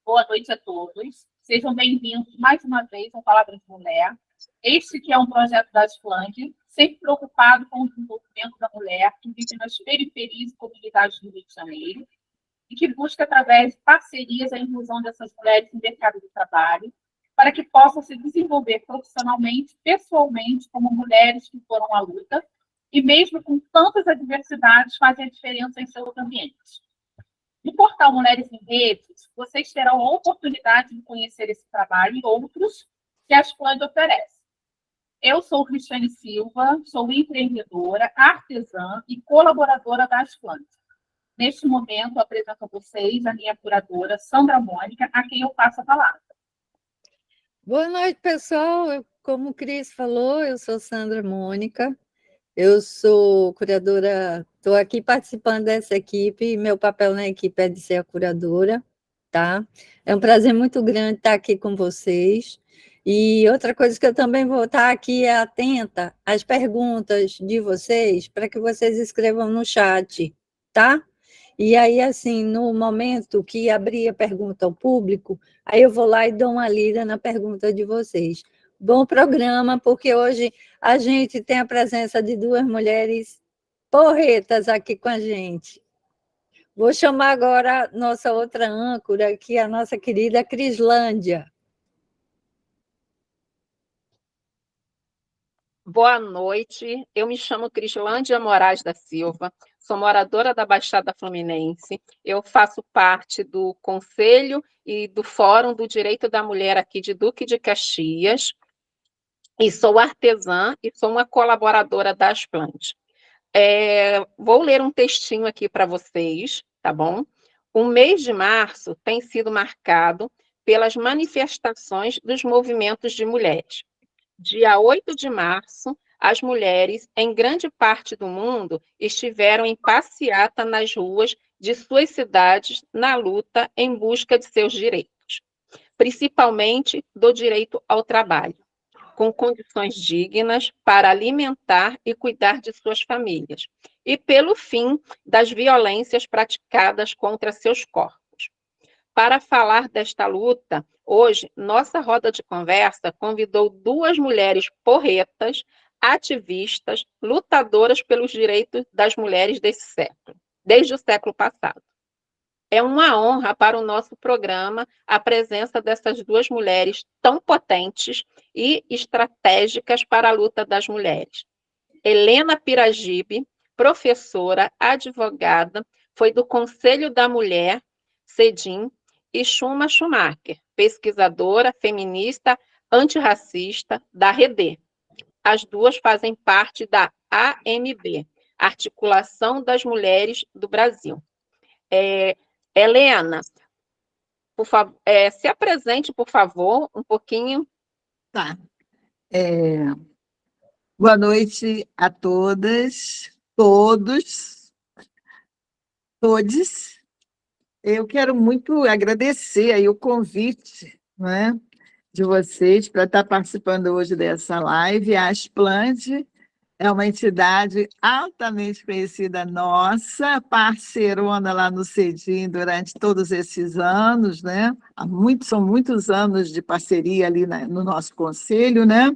Boa noite a todos. Sejam bem-vindos mais uma vez ao Palavra de Mulher. Este que é um projeto da Asflang, sempre preocupado com o desenvolvimento da mulher que vive nas periferias e comunidades do Rio de Janeiro e que busca, através de parcerias, a inclusão dessas mulheres no mercado de trabalho para que possam se desenvolver profissionalmente, pessoalmente, como mulheres que foram à luta e, mesmo com tantas adversidades, fazem a diferença em seus ambientes. No portal Mulheres em Redes, vocês terão a oportunidade de conhecer esse trabalho e outros que a Asflang oferece. Eu sou Cristiane Silva, sou empreendedora, artesã e colaboradora da Asflang. Neste momento, apresento a vocês a minha curadora, Sandra Mônica, a quem eu passo a palavra. Boa noite, pessoal. Como o Cris falou, eu sou Sandra Mônica. Eu sou curadora, estou aqui participando dessa equipe, e meu papel na equipe é de ser a curadora, tá? É um prazer muito grande estar aqui com vocês. E outra coisa que eu também vou estar aqui é atenta às perguntas de vocês, para que vocês escrevam no chat, tá? E aí, assim, no momento que abrir a pergunta ao público, aí eu vou lá e dou uma lida na pergunta de vocês. Bom programa, porque hoje a gente tem a presença de duas mulheres porretas aqui com a gente. Vou chamar agora a nossa outra âncora, que é a nossa querida Crislândia. Boa noite, eu me chamo Crislândia Moraes da Silva, sou moradora da Baixada Fluminense, eu faço parte do Conselho e do Fórum do Direito da Mulher aqui de Duque de Caxias, e sou artesã e sou uma colaboradora da Asflang. Vou ler um textinho aqui para vocês, tá bom? O mês de março tem sido marcado pelas manifestações dos movimentos de mulheres. Dia 8 de março, as mulheres, em grande parte do mundo, estiveram em passeata nas ruas de suas cidades na luta em busca de seus direitos, principalmente do direito ao trabalho, com condições dignas para alimentar e cuidar de suas famílias, e pelo fim das violências praticadas contra seus corpos. Para falar desta luta, hoje, nossa roda de conversa convidou duas mulheres porretas, ativistas, lutadoras pelos direitos das mulheres desse século, desde o século passado. É uma honra para o nosso programa a presença dessas duas mulheres tão potentes e estratégicas para a luta das mulheres. Helena Piragibe, professora, advogada, foi do Conselho da Mulher, CEDIM, e Chuma Schumacher, pesquisadora, feminista, antirracista, da REDE. As duas fazem parte da AMB, Articulação das Mulheres do Brasil. Helena, por favor, se apresente, por favor, um pouquinho. Tá. Boa noite a todas, todos, todes. Eu quero muito agradecer aí o convite, né, de vocês para estar participando hoje dessa live. A Asflang é uma entidade altamente conhecida nossa, parceirona lá no CEDIM durante todos esses anos, né? São muitos anos de parceria ali no nosso conselho, né?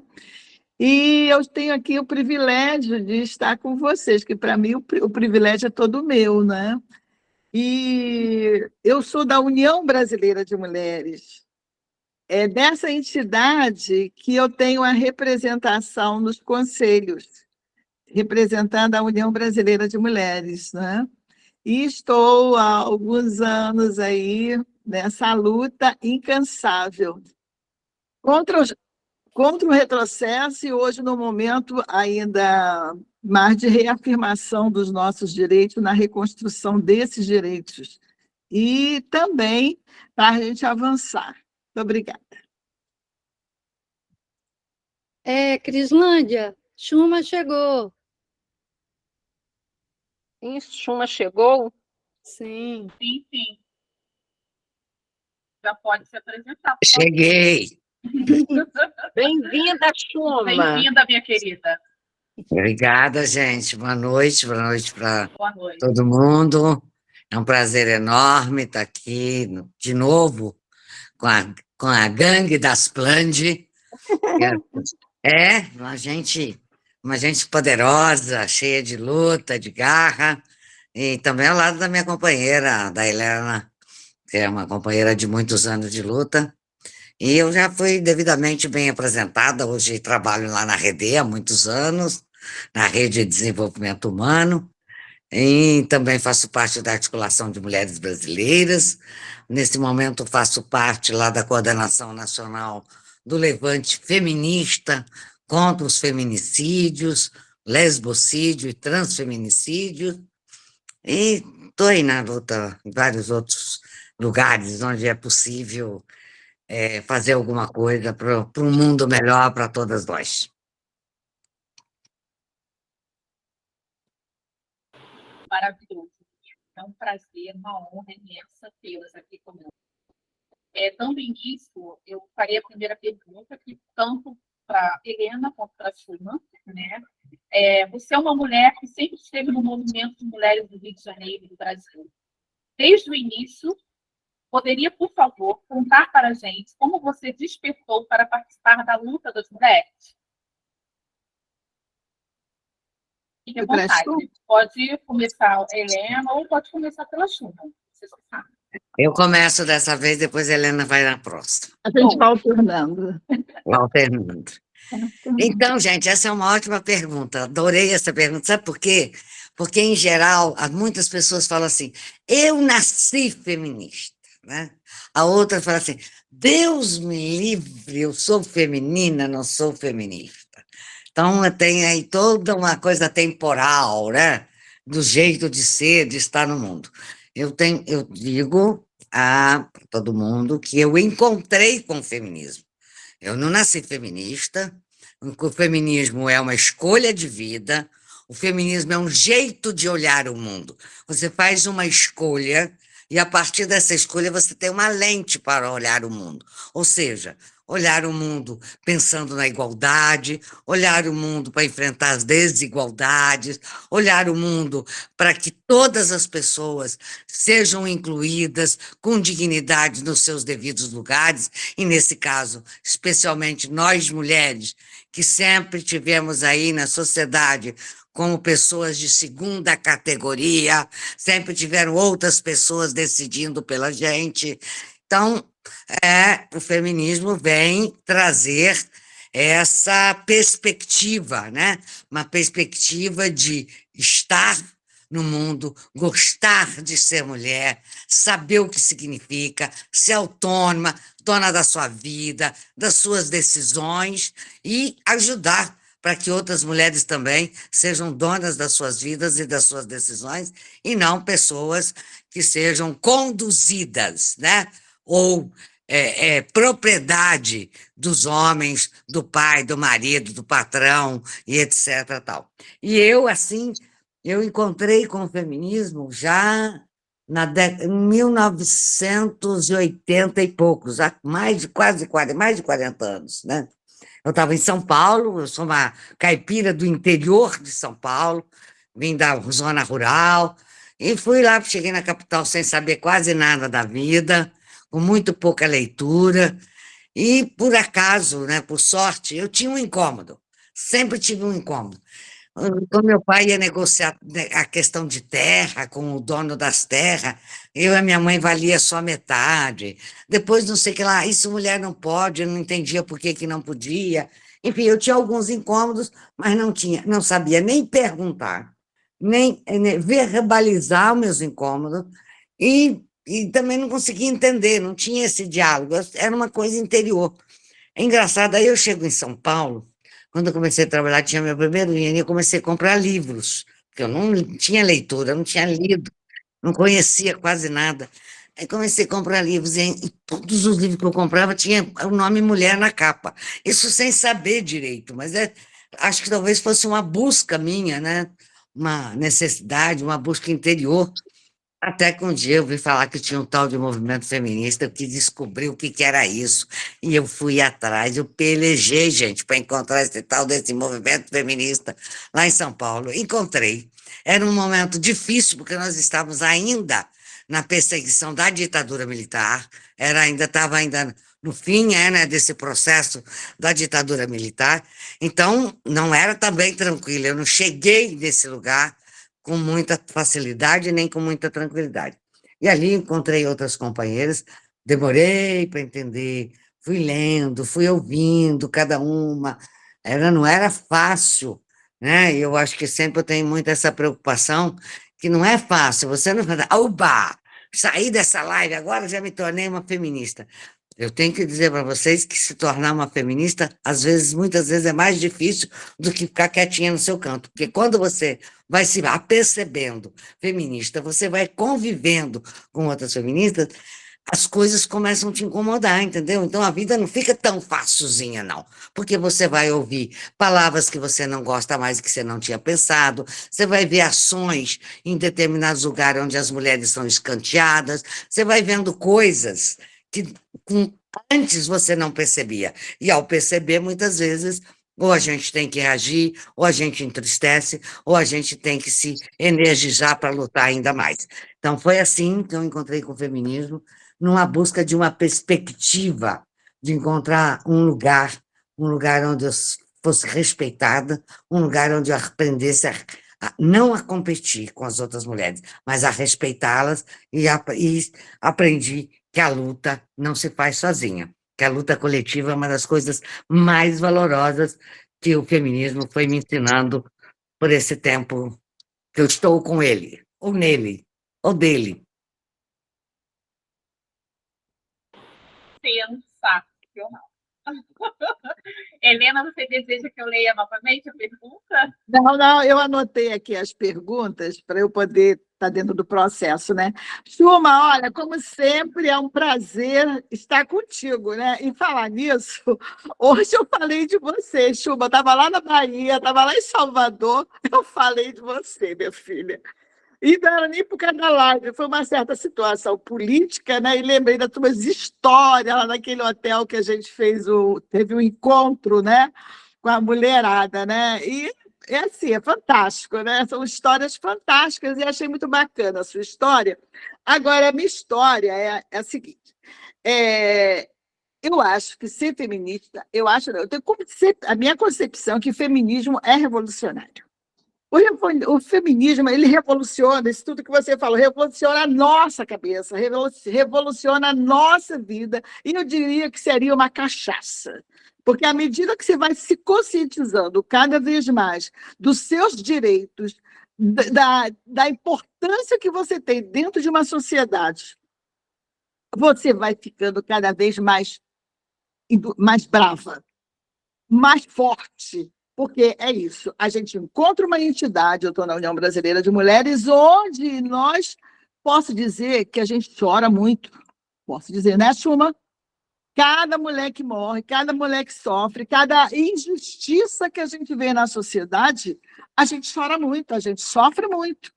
E eu tenho aqui o privilégio de estar com vocês, que para mim o privilégio é todo meu, né? E eu sou da União Brasileira de Mulheres. É dessa entidade que eu tenho a representação nos conselhos, representando a União Brasileira de Mulheres, né? E estou há alguns anos aí nessa luta incansável contra o retrocesso e hoje, no momento, ainda mais de reafirmação dos nossos direitos, na reconstrução desses direitos. E também para a gente avançar. Muito obrigada. Crislândia, Chuma chegou. Sim, Chuma chegou? Sim. Sim. Já pode se apresentar. Cheguei. Bem-vinda, Chuma. Bem-vinda, minha querida. Obrigada, gente. Boa noite para todo mundo. É um prazer enorme estar aqui de novo com a gangue das Plande. É, uma gente poderosa, cheia de luta, de garra, e também ao lado da minha companheira, da Helena, que é uma companheira de muitos anos de luta. E eu já fui devidamente bem apresentada, hoje trabalho lá na Rede há muitos anos, na Rede de Desenvolvimento Humano, e também faço parte da Articulação de Mulheres Brasileiras. Nesse momento faço parte lá da Coordenação Nacional do Levante Feminista contra os feminicídios, lesbocídio e transfeminicídio, e estou aí na luta em vários outros lugares onde é possível fazer alguma coisa para um mundo melhor para todas nós. Maravilhoso. É um prazer, uma honra imensa tê-las aqui conosco. Dando início, eu farei a primeira pergunta, que tanto para Helena quanto para a Schumann, né? Você é uma mulher que sempre esteve no movimento de mulheres do Rio de Janeiro e do Brasil. Desde o início, poderia, por favor, contar para a gente como você despertou para participar da luta das mulheres? Fique à vontade. Pode começar a Helena ou pode começar pela Schumann. Você sabe. Eu começo dessa vez, depois a Helena vai na próxima. A gente vai alternando. Alternando. Então, gente, essa é uma ótima pergunta. Adorei essa pergunta. Sabe por quê? Porque, em geral, muitas pessoas falam assim, eu nasci feminista, né? A outra fala assim, Deus me livre, eu sou feminina, não sou feminista. Então, tem aí toda uma coisa temporal, né? Do jeito de ser, de estar no mundo. Eu digo a todo mundo que eu encontrei com o feminismo. Eu não nasci feminista, o feminismo é uma escolha de vida, o feminismo é um jeito de olhar o mundo. Você faz uma escolha e, a partir dessa escolha, você tem uma lente para olhar o mundo. Ou seja, olhar o mundo pensando na igualdade, olhar o mundo para enfrentar as desigualdades, olhar o mundo para que todas as pessoas sejam incluídas com dignidade nos seus devidos lugares, e nesse caso, especialmente nós mulheres, que sempre tivemos aí na sociedade como pessoas de segunda categoria, sempre tiveram outras pessoas decidindo pela gente. Então, o feminismo vem trazer essa perspectiva, né? Uma perspectiva de estar no mundo, gostar de ser mulher, saber o que significa, ser autônoma, dona da sua vida, das suas decisões e ajudar para que outras mulheres também sejam donas das suas vidas e das suas decisões e não pessoas que sejam conduzidas, né? Ou propriedade dos homens, do pai, do marido, do patrão, e etc. Tal. E eu, assim, eu encontrei com o feminismo já em 1980 e poucos, há mais de 40 anos, né? Eu estava em São Paulo, eu sou uma caipira do interior de São Paulo, vim da zona rural, e fui lá, cheguei na capital sem saber quase nada da vida, com muito pouca leitura, e por acaso, né, por sorte, eu tinha um incômodo, sempre tive um incômodo. Quando meu pai ia negociar a questão de terra com o dono das terras, eu e a minha mãe valia só metade. Depois, não sei o que lá, isso mulher não pode, eu não entendia por que que não podia. Enfim, eu tinha alguns incômodos, mas não sabia nem perguntar, nem verbalizar os meus incômodos, e também não conseguia entender, não tinha esse diálogo, era uma coisa interior. É engraçado, aí eu chego em São Paulo. Quando eu comecei a trabalhar, tinha meu primeiro dinheiro, eu comecei a comprar livros, porque eu não tinha leitura, eu não tinha lido, não conhecia quase nada. Aí comecei a comprar livros, e todos os livros que eu comprava tinha o nome mulher na capa. Isso sem saber direito, mas acho que talvez fosse uma busca minha, né? Uma necessidade, uma busca interior. Até que um dia eu vi falar que tinha um tal de movimento feminista, que descobriu o que que era isso, e eu fui atrás, eu pelejei, gente, para encontrar esse tal desse movimento feminista lá em São Paulo. Encontrei. Era um momento difícil, porque nós estávamos ainda na perseguição da ditadura militar, estava ainda no fim, né, desse processo da ditadura militar, então não era também tranquilo, eu não cheguei nesse lugar com muita facilidade nem com muita tranquilidade. E ali encontrei outras companheiras, demorei para entender, fui lendo, fui ouvindo cada uma, não era fácil, né? E eu acho que sempre eu tenho muito essa preocupação, que não é fácil, você não vai, oba, saí dessa live, agora já me tornei uma feminista. Eu tenho que dizer para vocês que se tornar uma feminista, às vezes, muitas vezes, é mais difícil do que ficar quietinha no seu canto, porque quando você vai se apercebendo feminista, você vai convivendo com outras feministas, as coisas começam a te incomodar, entendeu? Então a vida não fica tão facilzinha, não. Porque você vai ouvir palavras que você não gosta mais, que você não tinha pensado, você vai ver ações em determinados lugares onde as mulheres são escanteadas, você vai vendo coisas que antes você não percebia. E ao perceber, muitas vezes, ou a gente tem que reagir, ou a gente entristece, ou a gente tem que se energizar para lutar ainda mais. Então foi assim que eu encontrei com o feminismo, numa busca de uma perspectiva, de encontrar um lugar onde eu fosse respeitada, um lugar onde eu aprendesse não a competir com as outras mulheres, mas a respeitá-las, e aprendi que a luta não se faz sozinha, que a luta coletiva é uma das coisas mais valorosas que o feminismo foi me ensinando por esse tempo que eu estou com ele, ou nele, ou dele. Sensacional. Helena, você deseja que eu leia novamente a pergunta? Não, eu anotei aqui as perguntas para eu poder estar dentro do processo, né? Chuma, olha, como sempre, é um prazer estar contigo, né? E falar nisso, hoje eu falei de você, Chuma, estava lá na Bahia, estava lá em Salvador, eu falei de você, minha filha. E não era nem por causa da live, foi uma certa situação política, né? E lembrei das tuas histórias lá naquele hotel que a gente teve um encontro, né? Com a mulherada, né? E é assim, é fantástico, né? São histórias fantásticas e achei muito bacana a sua história. Agora, a minha história é a seguinte: eu acho que ser feminista, eu tenho a minha concepção é que feminismo é revolucionário. O feminismo, ele revoluciona, isso tudo que você falou, revoluciona a nossa cabeça, revoluciona a nossa vida, e eu diria que seria uma cachaça. Porque à medida que você vai se conscientizando cada vez mais dos seus direitos, da importância que você tem dentro de uma sociedade, você vai ficando cada vez mais brava, mais forte. Porque é isso, a gente encontra uma entidade, eu estou na União Brasileira de Mulheres, onde posso dizer que a gente chora muito, posso dizer, né, Chuma? Cada mulher que morre, cada mulher que sofre, cada injustiça que a gente vê na sociedade, a gente chora muito, a gente sofre muito.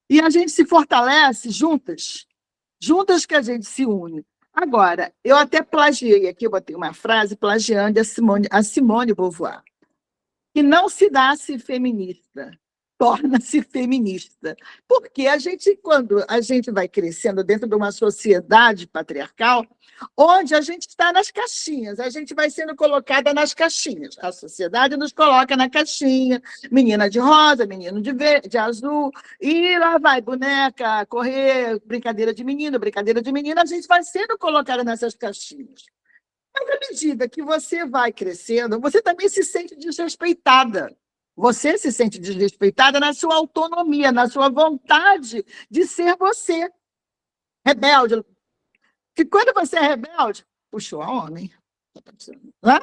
E a gente se fortalece juntas que a gente se une. Agora, eu até plagiei aqui, eu botei uma frase plagiando a Simone Beauvoir, que não se nasce feminista, torna-se feminista. Porque quando a gente vai crescendo dentro de uma sociedade patriarcal, onde a gente está nas caixinhas, a gente vai sendo colocada nas caixinhas. A sociedade nos coloca na caixinha, menina de rosa, menino de azul, e lá vai, boneca, correr, brincadeira de menino, a gente vai sendo colocada nessas caixinhas. Mas, à medida que você vai crescendo, você também se sente desrespeitada. Você se sente desrespeitada na sua autonomia, na sua vontade de ser você. Rebelde. Porque quando você é rebelde, puxou a homem. Né?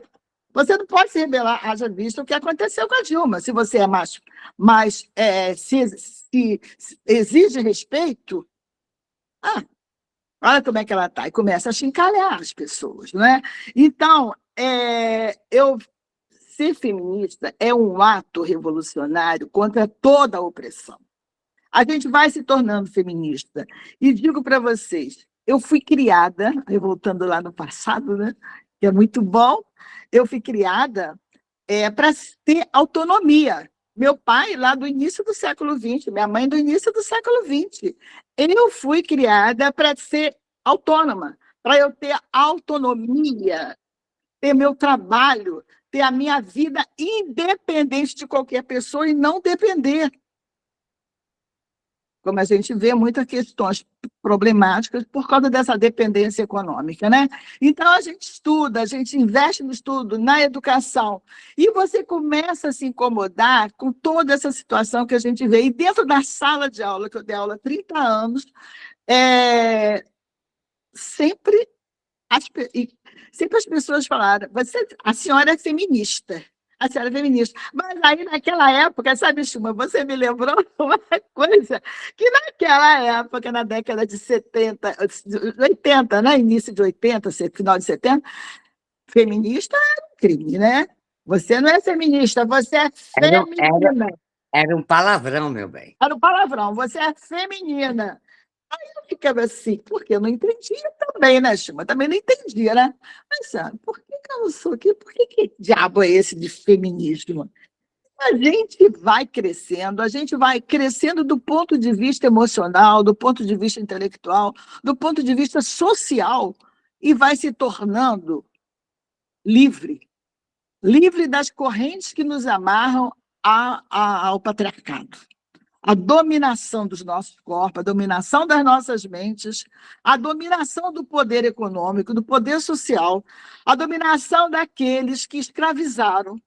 Você não pode se rebelar, haja visto o que aconteceu com a Dilma. Se você é macho, mas se exige respeito, olha como é que ela está, e começa a chincalhar as pessoas, né? Então, ser feminista é um ato revolucionário contra toda a opressão. A gente vai se tornando feminista. E digo para vocês, eu fui criada, voltando lá no passado, né? Que é muito bom, eu fui criada para ter autonomia. Meu pai, lá do início do século XX, minha mãe do início do século XX, eu fui criada para ser autônoma, para eu ter autonomia, ter meu trabalho, ter a minha vida independente de qualquer pessoa e não depender. Como a gente vê muitas questões problemáticas por causa dessa dependência econômica, né? Então, a gente estuda, a gente investe no estudo, na educação, e você começa a se incomodar com toda essa situação que a gente vê. E dentro da sala de aula, que eu dei aula há 30 anos, sempre sempre as pessoas falaram, a senhora é feminista. A senhora é feminista. Mas aí, naquela época, sabe, Chuma, você me lembrou uma coisa, que naquela época, na década de 70, 80, né? Início de 80, final de 70, feminista era um crime, né? Você não é feminista, você é feminina. Era um palavrão, meu bem. Era um palavrão, você é feminina. Eu ficava assim, porque eu não entendia também, né, Chuma? Também não entendia, né? Mas, sabe, por que eu não sou aqui? Por que diabo é esse de feminismo? A gente vai crescendo do ponto de vista emocional, do ponto de vista intelectual, do ponto de vista social, e vai se tornando livre das correntes que nos amarram ao patriarcado. A dominação dos nossos corpos, a dominação das nossas mentes, a dominação do poder econômico, do poder social, a dominação daqueles que escravizaram.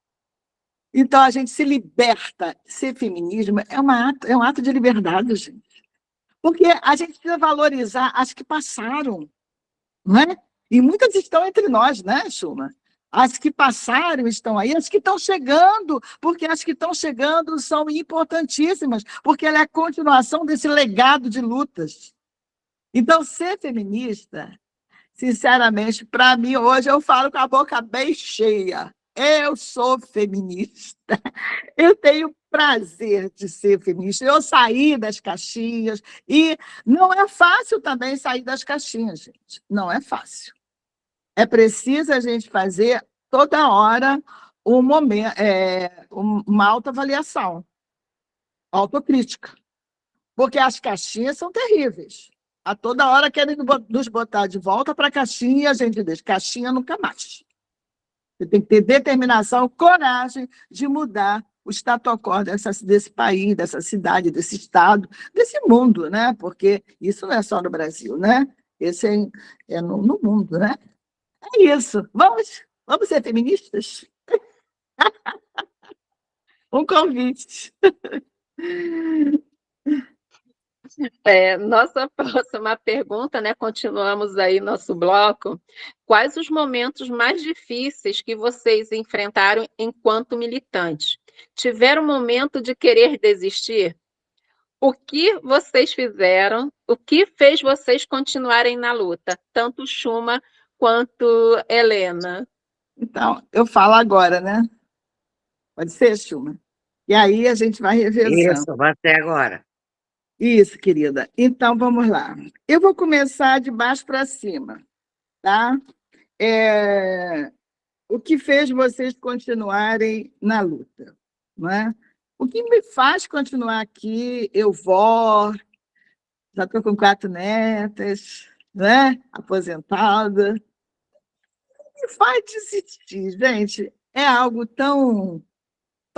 Então, a gente se liberta. Ser feminismo é um ato de liberdade, gente. Porque a gente precisa valorizar as que passaram, não é? E muitas estão entre nós, né, Chuma? As que passaram estão aí, as que estão chegando, porque as que estão chegando são importantíssimas, porque ela é a continuação desse legado de lutas. Então, ser feminista, sinceramente, para mim, hoje eu falo com a boca bem cheia. Eu sou feminista. Eu tenho prazer de ser feminista. Eu saí das caixinhas, e não é fácil também sair das caixinhas, gente. Não é fácil. É preciso a gente fazer toda hora uma autoavaliação, autocrítica, porque as caixinhas são terríveis. A toda hora querem nos botar de volta para a caixinha e a gente diz, caixinha nunca mais. Você tem que ter determinação, coragem de mudar o status quo desse país, dessa cidade, desse estado, desse mundo, né? Porque isso não é só no Brasil, né? Esse é no mundo, né? É isso. Vamos ser feministas? Um convite. Nossa próxima pergunta, né? Continuamos aí nosso bloco. Quais os momentos mais difíceis que vocês enfrentaram enquanto militantes? Tiveram momento de querer desistir? O que vocês fizeram? O que fez vocês continuarem na luta? Tanto Chuma quanto Helena. Então, eu falo agora, né? Pode ser, Chuma? E aí a gente vai revezando. Isso, vai até agora. Isso, querida. Então, vamos lá. Eu vou começar de baixo para cima, tá? O que fez vocês continuarem na luta, não é? O que me faz continuar aqui, já estou com 4 netas, né? Aposentada. Me faz desistir, gente. É algo tão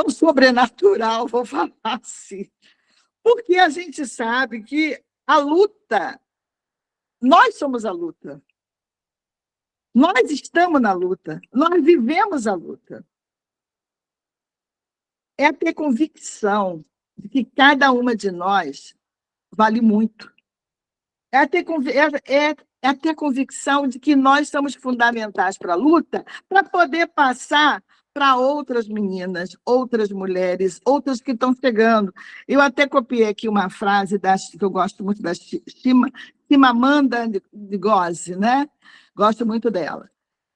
sobrenatural, vou falar assim. Porque a gente sabe que a luta, nós somos a luta. Nós estamos na luta, nós vivemos a luta. É ter convicção de que cada uma de nós vale muito. É ter convicção de que nós somos fundamentais para a luta, para poder passar para outras meninas, outras mulheres, outras que estão chegando. Eu até copiei aqui uma frase que eu gosto muito, da Chimamanda Ngozi, né? Gosto muito dela.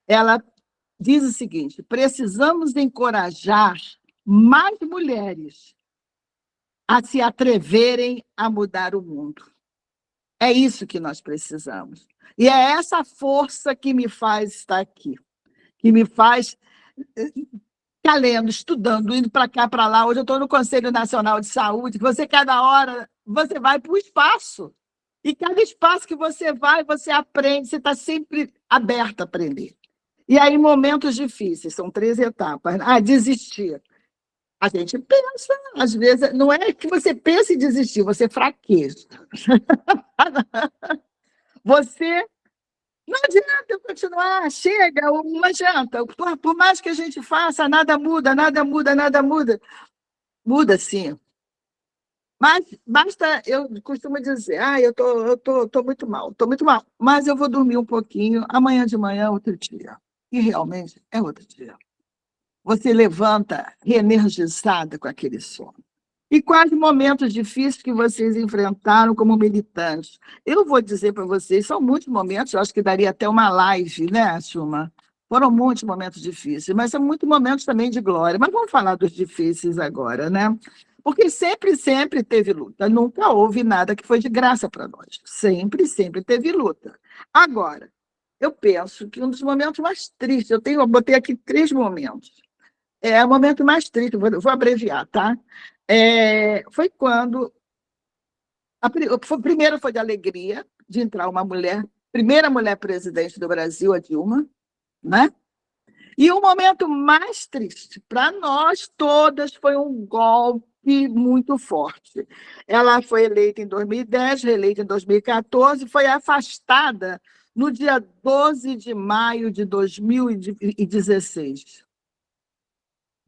Ela diz o seguinte: precisamos encorajar mais mulheres a se atreverem a mudar o mundo. É isso que nós precisamos. E é essa força que me faz estar aqui, que me faz ficar lendo, estudando, indo para cá, para lá. Hoje eu estou no Conselho Nacional de Saúde, cada hora você vai para o espaço. E cada espaço que você vai, você aprende, você está sempre aberto a aprender. E aí, momentos difíceis, são 3 etapas. Ah, desistir. A gente pensa, às vezes, não é que você pense em desistir, você fraqueja. Você não adianta continuar, chega, não adianta. Por mais que a gente faça, nada muda, nada muda, nada muda. Muda, sim. Mas basta, eu costumo dizer, eu tô muito mal, mas eu vou dormir um pouquinho, amanhã de manhã é outro dia. E realmente é outro dia. Você levanta reenergizada com aquele sono. E quais momentos difíceis que vocês enfrentaram como militantes? Eu vou dizer para vocês, são muitos momentos, eu acho que daria até uma live, né, Chuma? Foram muitos momentos difíceis, mas são muitos momentos também de glória. Mas vamos falar dos difíceis agora, né? Porque sempre, sempre teve luta. Nunca houve nada que foi de graça para nós. Sempre, sempre teve luta. Agora, eu penso que um dos momentos mais tristes, eu botei aqui 3 momentos. É o momento mais triste, vou abreviar, tá? Foi quando. Primeiro foi de alegria de entrar uma mulher, primeira mulher presidente do Brasil, a Dilma, né? E o momento mais triste para nós todas foi um golpe muito forte. Ela foi eleita em 2010, reeleita em 2014, foi afastada no dia 12 de maio de 2016.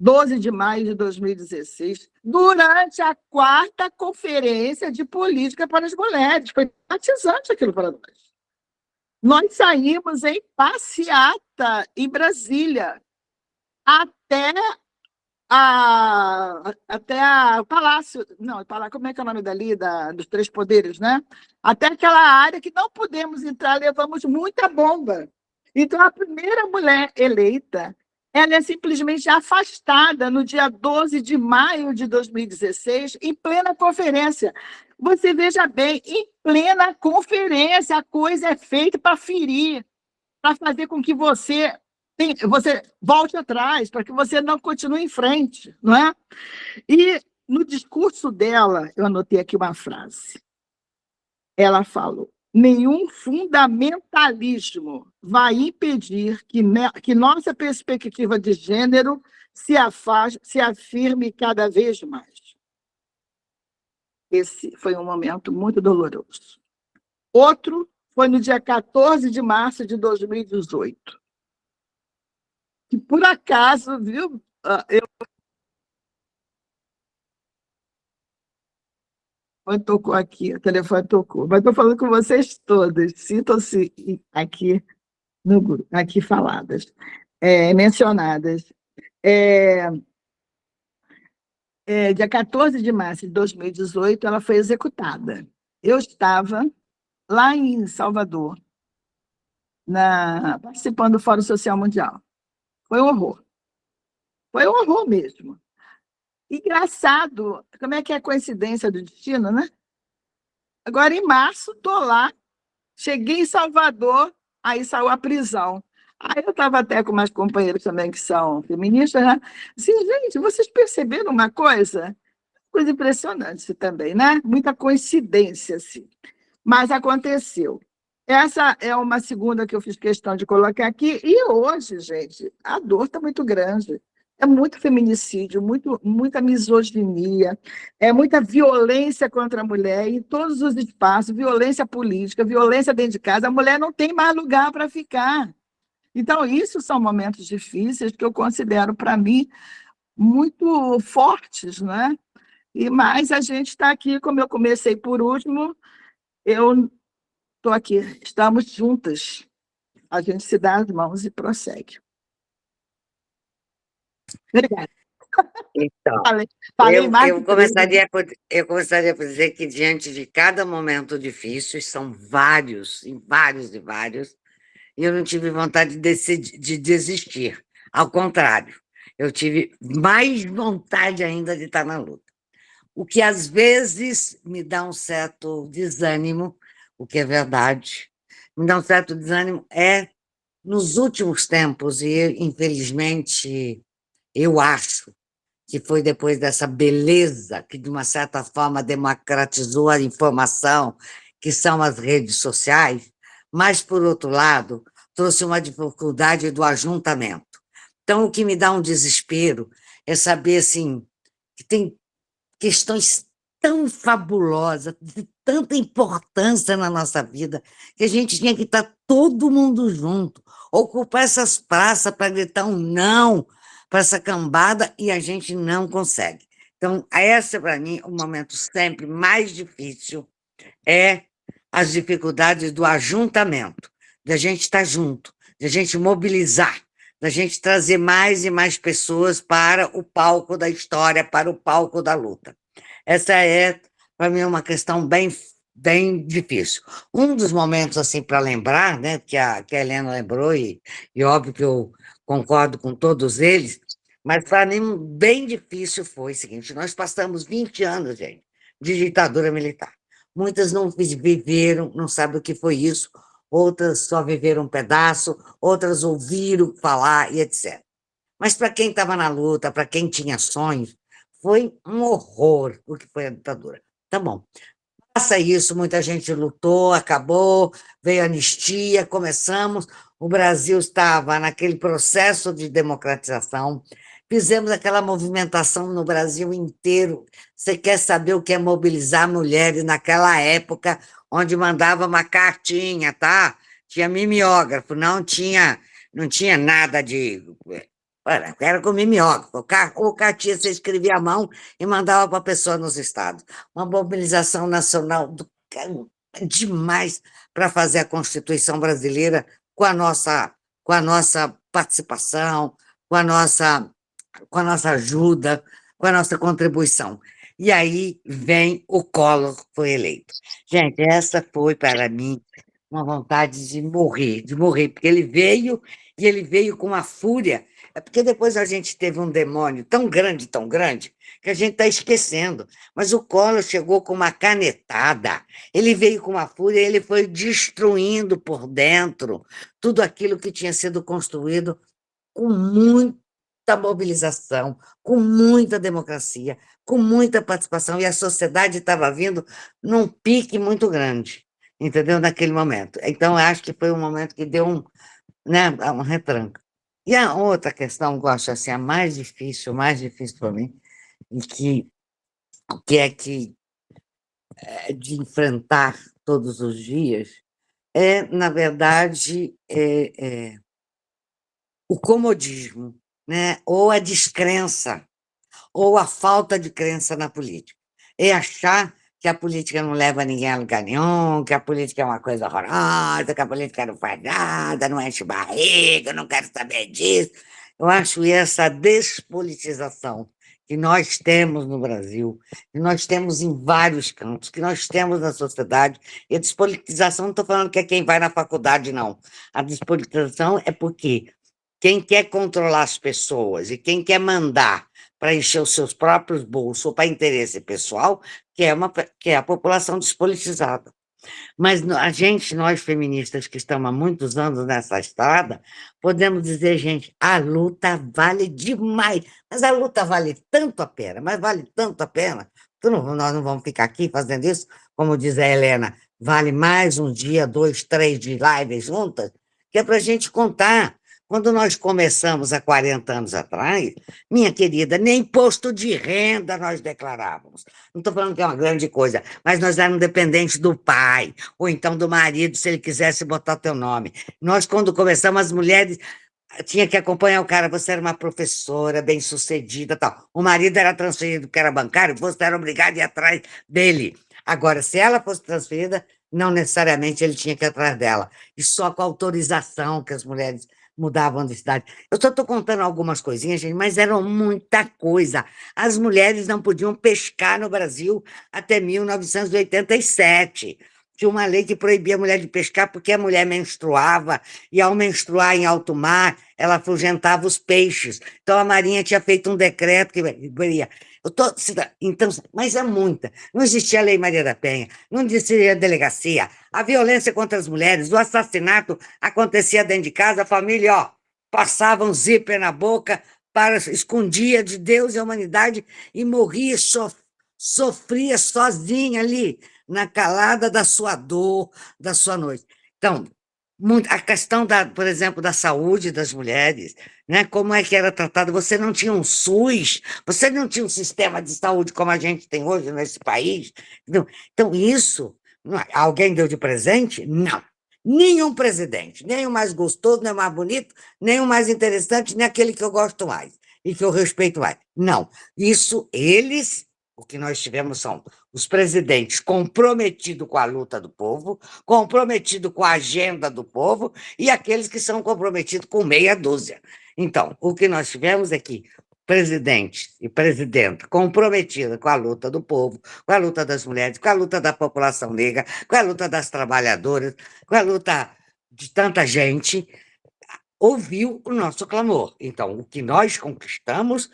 12 de maio de 2016, durante a 4ª Conferência de Política para as Mulheres. Foi traumatizante aquilo para nós. Nós saímos em passeata em Brasília, até o Palácio, não, como é que é o nome dali, dos 3 poderes, né? Até aquela área que não pudemos entrar, levamos muita bomba. Então, a primeira mulher eleita, ela é simplesmente afastada no dia 12 de maio de 2016, em plena conferência. Você veja bem, em plena conferência, a coisa é feita para ferir, para fazer com que você volte atrás, para que você não continue em frente, não é? E no discurso dela, eu anotei aqui uma frase. Ela falou: nenhum fundamentalismo vai impedir que nossa perspectiva de gênero se afirme cada vez mais. Esse foi um momento muito doloroso. Outro foi no dia 14 de março de 2018. Que por acaso, viu? Tocou aqui, o telefone tocou. Mas estou falando com vocês todas. Sintam-se aqui no grupo, aqui faladas, mencionadas. Dia 14 de março de 2018, ela foi executada. Eu estava lá em Salvador, participando do Fórum Social Mundial. Foi um horror. Foi um horror mesmo. Engraçado, como é que é a coincidência do destino, né? Agora, em março, estou lá, cheguei em Salvador, aí saiu a prisão. Aí eu estava até com umas companheiras também que são feministas, né? Assim, gente, vocês perceberam uma coisa? Coisa impressionante também, né? Muita coincidência, assim. Mas aconteceu. Essa é uma segunda que eu fiz questão de colocar aqui. E hoje, gente, a dor está muito grande. É muito feminicídio, muita misoginia, muita violência contra a mulher em todos os espaços, violência política, violência dentro de casa. A mulher não tem mais lugar para ficar. Então, isso são momentos difíceis que eu considero, para mim, muito fortes, né? Mas a gente está aqui, como eu comecei por último, eu estou aqui, estamos juntas. A gente se dá as mãos e prossegue. Obrigada. Então, Falei mais eu começaria por dizer que, diante de cada momento difícil, são vários, e vários, e eu não tive vontade de desistir. Ao contrário, eu tive mais vontade ainda de estar na luta. O que, às vezes, me dá um certo desânimo, o que é verdade, me dá um certo desânimo nos últimos tempos, e, infelizmente, eu acho que foi depois dessa beleza que, de uma certa forma, democratizou a informação, que são as redes sociais, mas, por outro lado, trouxe uma dificuldade do ajuntamento. Então, o que me dá um desespero é saber assim, que tem questões tão fabulosas, de tanta importância na nossa vida, que a gente tinha que estar todo mundo junto, ocupar essas praças para gritar um não para essa cambada, e a gente não consegue. Então, essa, para mim, o momento sempre mais difícil é as dificuldades do ajuntamento, da gente estar junto, da gente mobilizar, da gente trazer mais e mais pessoas para o palco da história, para o palco da luta. Essa é, para mim, uma questão bem difícil. Um dos momentos, assim, para lembrar, né, que a Helena lembrou, e óbvio que eu concordo com todos eles, mas para mim, bem difícil foi o seguinte: nós passamos 20 anos, gente, de ditadura militar. Muitas não viveram, não sabem o que foi isso, outras só viveram um pedaço, outras ouviram falar e etc. Mas para quem estava na luta, para quem tinha sonhos, foi um horror o que foi a ditadura. Tá bom. Passa isso, muita gente lutou, acabou, veio a anistia, começamos, o Brasil estava naquele processo de democratização, fizemos aquela movimentação no Brasil inteiro. Você quer saber o que é mobilizar mulheres naquela época, onde mandava uma cartinha, tá? Tinha mimeógrafo, não tinha nada de... Era com mimeógrafo. O cartinha você escrevia à mão e mandava para a pessoa nos estados. Uma mobilização nacional demais para fazer a Constituição brasileira com a nossa participação, com a nossa ajuda, com a nossa contribuição. E aí vem o Collor, que foi eleito. Gente, essa foi, para mim, uma vontade de morrer, porque ele veio, e ele veio com uma fúria. É porque depois a gente teve um demônio tão grande, que a gente está esquecendo. Mas o Collor chegou com uma canetada, ele veio com uma fúria, ele foi destruindo por dentro tudo aquilo que tinha sido construído com muita mobilização, com muita democracia, com muita participação, e a sociedade estava vindo num pique muito grande, entendeu? Naquele momento. Então, eu acho que foi um momento que deu né, um retranco. E a outra questão, que eu acho assim, a mais difícil para mim, e que é de enfrentar todos os dias, na verdade, o comodismo, né? Ou a descrença, ou a falta de crença na política. É achar que a política não leva ninguém a lugar nenhum, que a política é uma coisa horrorosa, que a política não faz nada, não enche barriga, não quero saber disso. Eu acho essa despolitização que nós temos no Brasil, que nós temos em vários cantos, que nós temos na sociedade, e a despolitização, não estou falando que é quem vai na faculdade, não. A despolitização é porque quem quer controlar as pessoas e quem quer mandar para encher os seus próprios bolsos ou para interesse pessoal, que é a população despolitizada. Mas a gente, nós feministas que estamos há muitos anos nessa estrada, podemos dizer, gente, a luta vale demais, mas a luta vale tanto a pena, mas vale tanto a pena, que nós não vamos ficar aqui fazendo isso, como diz a Helena, vale mais um dia, 2, 3 de live juntas, que é para a gente contar. Quando nós começamos há 40 anos atrás, minha querida, nem imposto de renda nós declarávamos. Não estou falando que é uma grande coisa, mas nós éramos dependentes do pai, ou então do marido, se ele quisesse botar teu nome. Nós, quando começamos, as mulheres tinham que acompanhar o cara, você era uma professora bem-sucedida, tal. O marido era transferido porque era bancário, você era obrigado a ir atrás dele. Agora, se ela fosse transferida, não necessariamente ele tinha que ir atrás dela. E só com autorização que as mulheres mudavam de cidade. Eu só estou contando algumas coisinhas, gente, mas eram muita coisa. As mulheres não podiam pescar no Brasil até 1987. Tinha uma lei que proibia a mulher de pescar porque a mulher menstruava, e ao menstruar em alto mar, ela afugentava os peixes. Então, a Marinha tinha feito um decreto que... Então, mas é muita. Não existia a Lei Maria da Penha, não existia a delegacia, a violência contra as mulheres, o assassinato acontecia dentro de casa, a família, passava um zíper na boca, escondia de Deus e a humanidade e morria, sofria sozinha ali, na calada da sua dor, da sua noite. Então, a questão, por exemplo, da saúde das mulheres, né? Como é que era tratado? Você não tinha um SUS, você não tinha um sistema de saúde como a gente tem hoje nesse país. Então isso, alguém deu de presente? Não. Nenhum presidente, nem o mais gostoso, nem o mais bonito, nem o mais interessante, nem aquele que eu gosto mais e que eu respeito mais. Não. Isso, o que nós tivemos são os presidentes comprometidos com a luta do povo, comprometidos com a agenda do povo, e aqueles que são comprometidos com meia dúzia. Então, o que nós tivemos é que presidente e presidenta comprometida com a luta do povo, com a luta das mulheres, com a luta da população negra, com a luta das trabalhadoras, com a luta de tanta gente, ouviu o nosso clamor. Então, o que nós conquistamos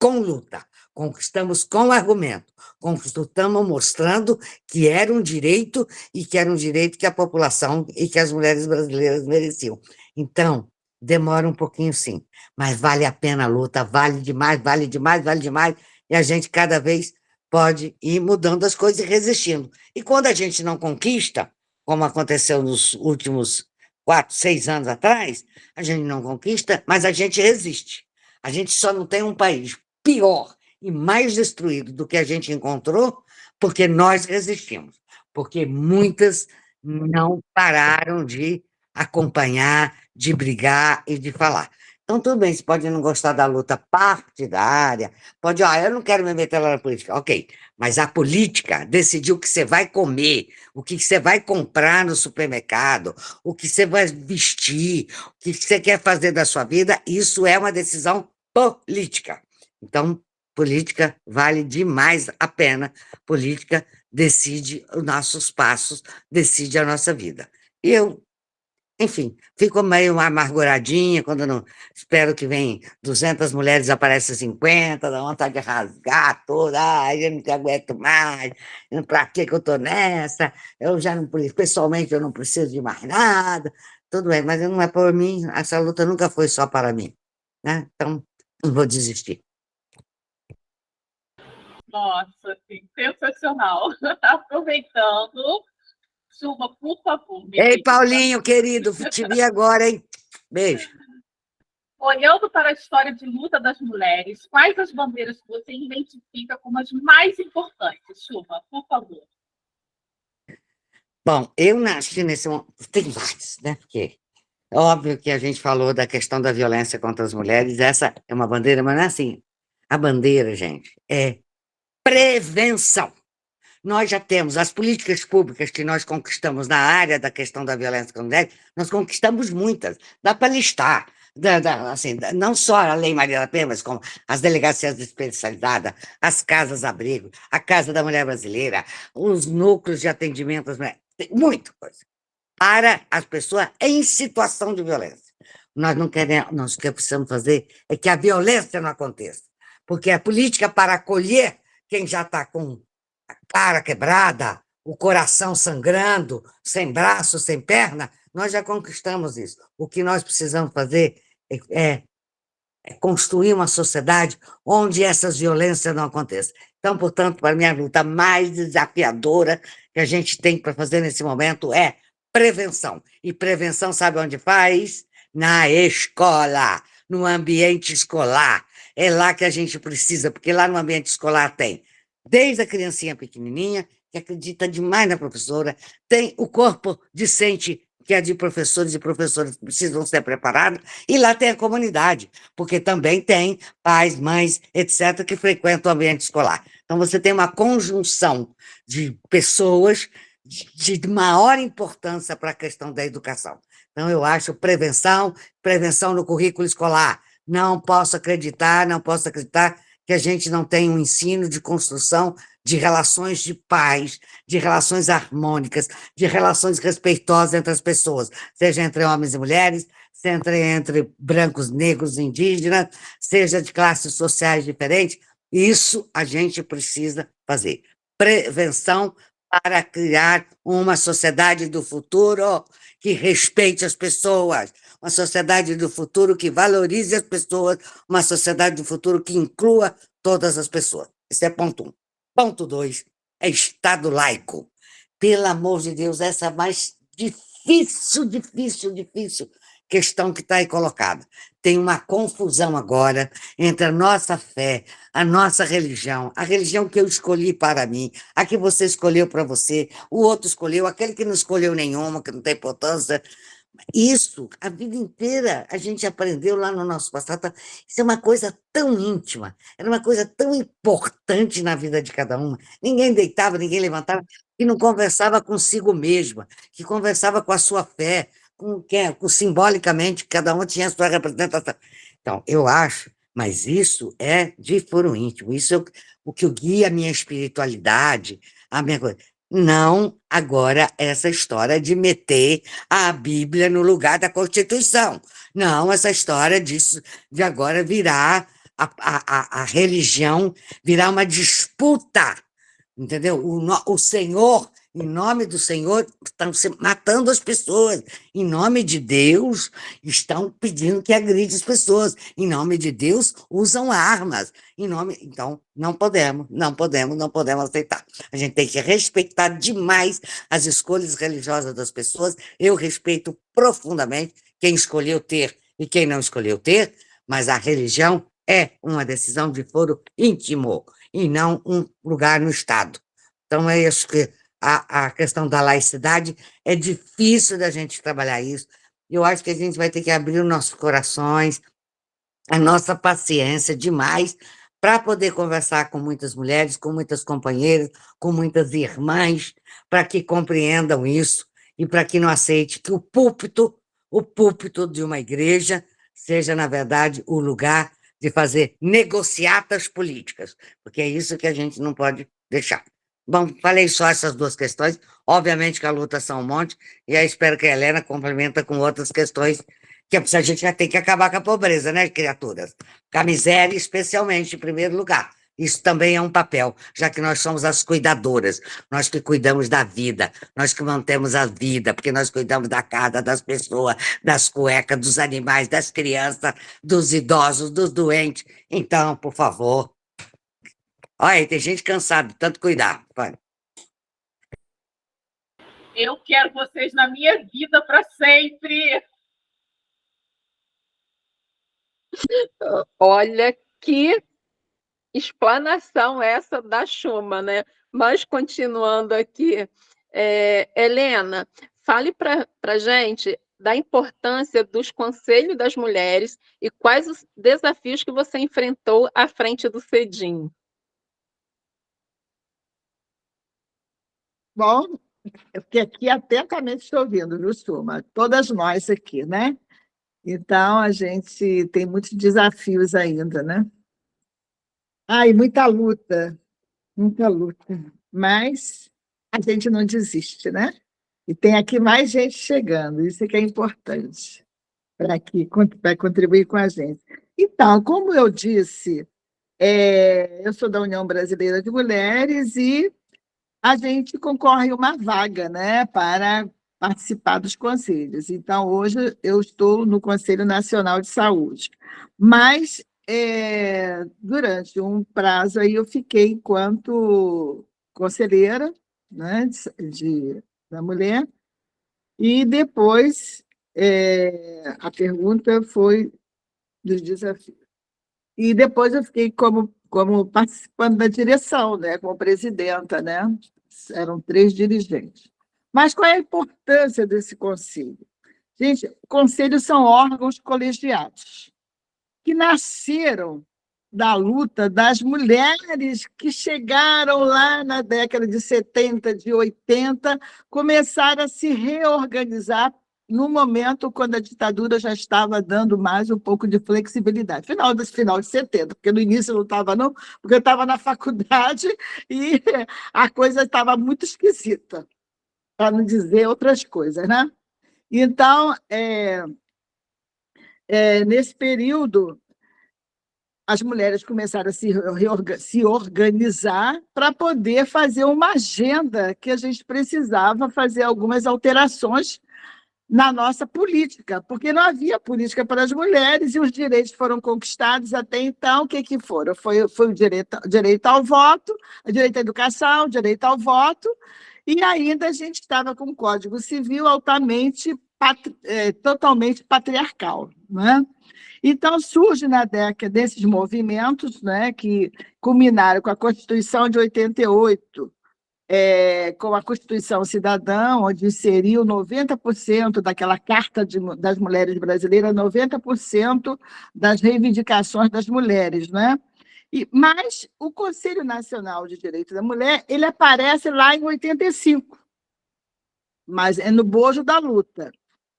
com luta, conquistamos com argumento, conquistamos mostrando que era um direito e que era um direito que a população e que as mulheres brasileiras mereciam. Então, demora um pouquinho, sim, mas vale a pena a luta, vale demais, vale demais, vale demais, e a gente cada vez pode ir mudando as coisas e resistindo. E quando a gente não conquista, como aconteceu nos últimos 4, 6 anos atrás, a gente não conquista, mas a gente resiste. A gente só não tem um país pior e mais destruído do que a gente encontrou, porque nós resistimos, porque muitas não pararam de acompanhar, de brigar e de falar. Então, tudo bem, você pode não gostar da luta partidária, pode, eu não quero me meter lá na política, ok, mas a política decidiu o que você vai comer, o que você vai comprar no supermercado, o que você vai vestir, o que você quer fazer da sua vida, isso é uma decisão política. Então, política vale demais a pena, política decide os nossos passos, decide a nossa vida. E eu, enfim, fico meio amarguradinha quando não espero que vem 200 mulheres, aparece 50, dá vontade de rasgar toda, eu não te aguento mais, para que eu estou nessa, eu já não, pessoalmente eu não preciso de mais nada, tudo bem, mas não é por mim, essa luta nunca foi só para mim, né? Então, não vou desistir. Nossa, assim, sensacional. Aproveitando, Silma, por favor, me Ei, diga. Paulinho, querido, te vi agora, hein? Beijo. Olhando para a história de luta das mulheres, quais as bandeiras que você identifica como as mais importantes, Silma, por favor? Bom, eu nasci nesse momento, tem vários, né? Porque é óbvio que a gente falou da questão da violência contra as mulheres, essa é uma bandeira, mas não é assim. A bandeira, gente, é prevenção. Nós já temos as políticas públicas que nós conquistamos na área da questão da violência contra as mulheres, nós conquistamos muitas, dá para listar. Assim, não só a Lei Maria da Penha, mas como as delegacias especializadas, as casas-abrigo, a Casa da Mulher Brasileira, os núcleos de atendimento às mulheres, tem muita coisa para as pessoas em situação de violência. Nós o que precisamos fazer é que a violência não aconteça, porque a política para acolher quem já está com a cara quebrada, o coração sangrando, sem braço, sem perna, nós já conquistamos isso. O que nós precisamos fazer é construir uma sociedade onde essas violências não aconteçam. Então, portanto, para mim, a luta mais desafiadora que a gente tem para fazer nesse momento é prevenção. E prevenção, sabe onde faz? Na escola, no ambiente escolar. É lá que a gente precisa, porque lá no ambiente escolar tem, desde a criancinha pequenininha, que acredita demais na professora, tem o corpo discente, que é de professores e professoras que precisam ser preparados, e lá tem a comunidade, porque também tem pais, mães, etc., que frequentam o ambiente escolar. Então, você tem uma conjunção de pessoas de maior importância para a questão da educação. Então, eu acho prevenção no currículo escolar. Não posso acreditar que a gente não tem um ensino de construção de relações de paz, de relações harmônicas, de relações respeitosas entre as pessoas, seja entre homens e mulheres, seja entre brancos, negros, indígenas, seja de classes sociais diferentes. Isso a gente precisa fazer. Prevenção para criar uma sociedade do futuro que respeite as pessoas, uma sociedade do futuro que valorize as pessoas, uma sociedade do futuro que inclua todas as pessoas. Esse é ponto 1. Ponto 2, é Estado laico. Pelo amor de Deus, essa é a mais difícil questão que está aí colocada. Tem uma confusão agora entre a nossa fé, a nossa religião, a religião que eu escolhi para mim, a que você escolheu para você, o outro escolheu, aquele que não escolheu nenhuma, que não tem importância. Isso, a vida inteira, a gente aprendeu lá no nosso passado. Isso é uma coisa tão íntima, era uma coisa tão importante na vida de cada uma. Ninguém deitava, ninguém levantava, e não conversava consigo mesma, que conversava com a sua fé, com simbolicamente, cada uma tinha a sua representação. Então, eu acho, mas isso é de foro íntimo, isso é o que guia a minha espiritualidade, a minha coisa. Não, agora, essa história de meter a Bíblia no lugar da Constituição. Não, essa história disso, de agora virar a religião, virar uma disputa, entendeu? O Senhor, em nome do Senhor, estão matando as pessoas. Em nome de Deus, estão pedindo que agride as pessoas. Em nome de Deus, usam armas. Então, não podemos aceitar. A gente tem que respeitar demais as escolhas religiosas das pessoas. Eu respeito profundamente quem escolheu ter e quem não escolheu ter, mas a religião é uma decisão de foro íntimo e não um lugar no Estado. Então, é isso que a questão da laicidade é difícil da gente trabalhar isso. Eu acho que a gente vai ter que abrir os nossos corações, a nossa paciência demais para poder conversar com muitas mulheres, com muitas companheiras, com muitas irmãs, para que compreendam isso e para que não aceite que o púlpito de uma igreja seja, na verdade, o lugar de fazer negociatas políticas, porque é isso que a gente não pode deixar. Bom, falei só essas duas questões, obviamente que a luta são um monte, e aí espero que a Helena complementa com outras questões, que a gente vai ter que acabar com a pobreza, né, criaturas? Com a miséria, especialmente, em primeiro lugar. Isso também é um papel, já que nós somos as cuidadoras, nós que cuidamos da vida, nós que mantemos a vida, porque nós cuidamos da casa, das pessoas, das cuecas, dos animais, das crianças, dos idosos, dos doentes. Então, por favor. Olha, tem gente cansada de tanto cuidar. Vai. Eu quero vocês na minha vida para sempre. Olha que explanação essa da Chuma, né? Mas continuando aqui, Helena, fale para a gente da importância dos conselhos das mulheres e quais os desafios que você enfrentou à frente do CEDIM. Bom, eu fiquei aqui atentamente te ouvindo, viu, Chuma? Todas nós aqui, né? Então, a gente tem muitos desafios ainda, né? E muita luta, mas a gente não desiste, né? E tem aqui mais gente chegando, isso é que é importante, para contribuir com a gente. Então, como eu disse, eu sou da União Brasileira de Mulheres e a gente concorre uma vaga, né, para participar dos conselhos. Então, hoje eu estou no Conselho Nacional de Saúde, mas durante um prazo aí eu fiquei enquanto conselheira, né, da mulher, e depois a pergunta foi dos desafios. E depois eu fiquei como participando da direção, né, como presidenta, né? Eram 3 dirigentes. Mas qual é a importância desse conselho? Gente, conselhos são órgãos colegiados que nasceram da luta das mulheres que chegaram lá na década de 70, de 80, começaram a se reorganizar no momento quando a ditadura já estava dando mais um pouco de flexibilidade. Final de 70, porque no início não estava, não, porque eu estava na faculdade e a coisa estava muito esquisita, para não dizer outras coisas, né? Então, nesse período, as mulheres começaram a se organizar para poder fazer uma agenda que a gente precisava fazer algumas alterações na nossa política, porque não havia política para as mulheres e os direitos foram conquistados até então. O que foram? Foi o direito ao voto, o direito à educação, o direito ao voto, e ainda a gente estava com um Código Civil totalmente patriarcal, né? Então, surge na década desses movimentos, né, que culminaram com a Constituição de 88, com a Constituição Cidadã, onde inseriu 90% daquela Carta das Mulheres Brasileiras, 90% das reivindicações das mulheres, né? Mas o Conselho Nacional de Direitos da Mulher, ele aparece lá em 85, mas é no bojo da luta.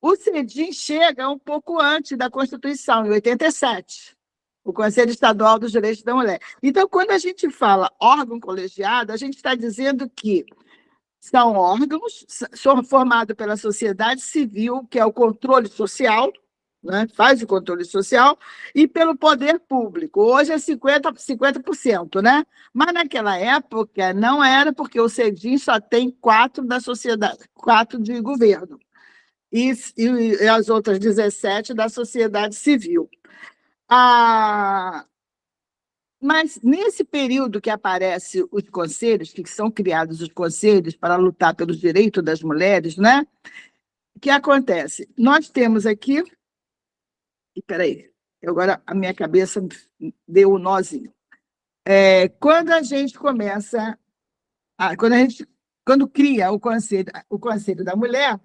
O CEDIM chega um pouco antes da Constituição, em 87, o Conselho Estadual dos Direitos da Mulher. Então, quando a gente fala órgão colegiado, a gente está dizendo que são órgãos formados pela sociedade civil, que é o controle social, né? Faz o controle social, e pelo poder público. Hoje é 50%, né? Mas naquela época não era, porque o CEDIM só tem 4 da sociedade, 4 de governo, e as outras 17 da sociedade civil. Mas, nesse período que aparecem os conselhos, que são criados os conselhos para lutar pelos direitos das mulheres, né? O que acontece? Nós temos aqui... Espera aí, agora a minha cabeça deu um nozinho. Quando a gente começa... Quando cria o Conselho da Mulher,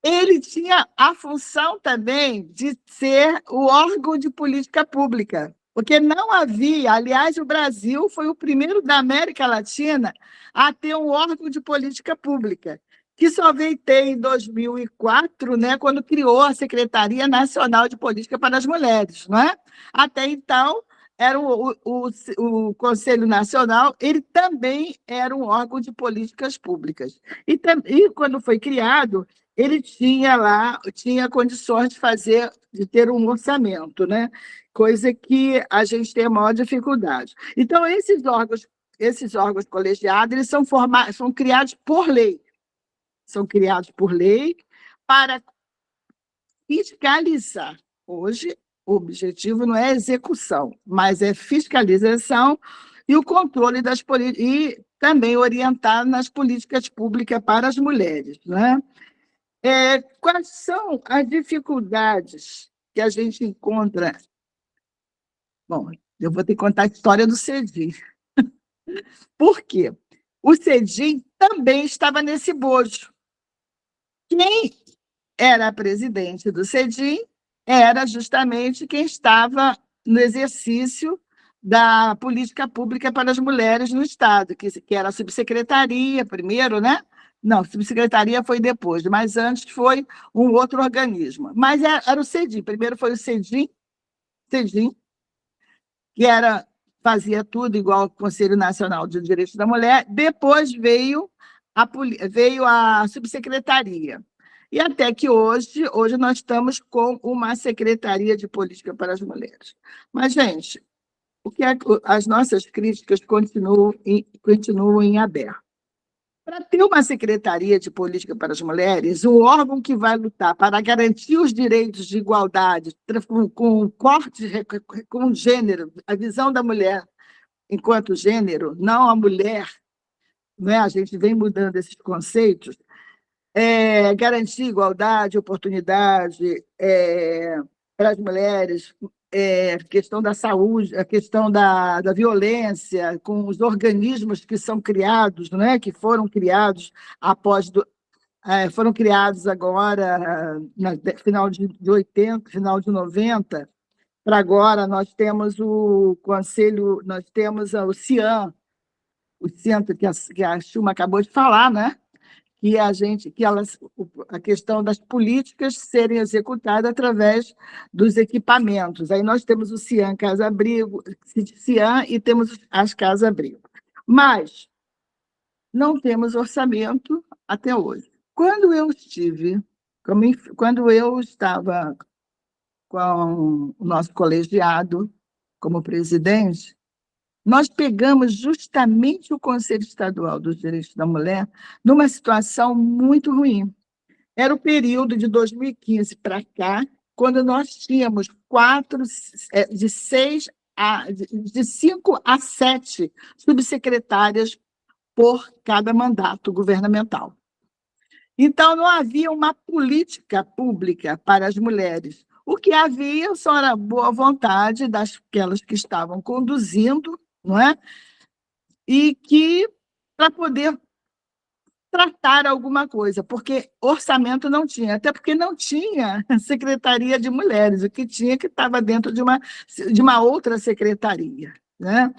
ele tinha a função também de ser o órgão de política pública, porque não havia, aliás, o Brasil foi o primeiro da América Latina a ter um órgão de política pública, que só veio ter em 2004, né, quando criou a Secretaria Nacional de Política para as Mulheres, não é? Até então, era o Conselho Nacional, ele também era um órgão de políticas públicas. E quando foi criado, ele tinha condições de ter um orçamento, né? Coisa que a gente tem a maior dificuldade. Então, esses órgãos colegiados, eles são criados por lei. São criados por lei para fiscalizar. Hoje, o objetivo não é execução, mas é fiscalização e o controle das políticas, e também orientar nas políticas públicas para as mulheres, né? Quais são as dificuldades que a gente encontra? Bom, eu vou ter que contar a história do CEDIM. Por quê? O CEDIM também estava nesse bojo. Quem era presidente do CEDIM era justamente quem estava no exercício da política pública para as mulheres no Estado, que era a subsecretaria primeiro, né? Não, a subsecretaria foi depois, mas antes foi um outro organismo. Mas era o CEDIM. Primeiro foi o CEDIM, que fazia tudo igual ao Conselho Nacional de Direitos da Mulher. Depois veio a subsecretaria. E até que hoje nós estamos com uma Secretaria de Política para as Mulheres. Mas, gente, as nossas críticas continuam em aberto. Para ter uma Secretaria de Política para as Mulheres, um órgão que vai lutar para garantir os direitos de igualdade, com corte, com gênero, a visão da mulher enquanto gênero, não a mulher, né? A gente vem mudando esses conceitos, garantir igualdade, oportunidade para as mulheres, a questão da saúde, a questão da violência, com os organismos que são criados, né, que foram criados foram criados agora, no final de 80, final de 90, para agora nós temos o Conselho, nós temos o CIAN, o centro que a Chuma acabou de falar, né? A questão das políticas serem executadas através dos equipamentos. Aí nós temos o CIAN Casa-Abrigo, e temos as Casa-Abrigo. Mas não temos orçamento até hoje. Quando eu estava com o nosso colegiado como presidente, nós pegamos justamente o Conselho Estadual dos Direitos da Mulher numa situação muito ruim. era o período de 2015 para cá, quando nós tínhamos de 5 a 7 subsecretárias por cada mandato governamental. Então, não havia uma política pública para as mulheres. O que havia só era boa vontade daquelas que estavam conduzindo, não é? E que, para poder tratar alguma coisa, porque orçamento não tinha, até porque não tinha secretaria de mulheres, o que tinha que estava dentro de uma outra secretaria, né?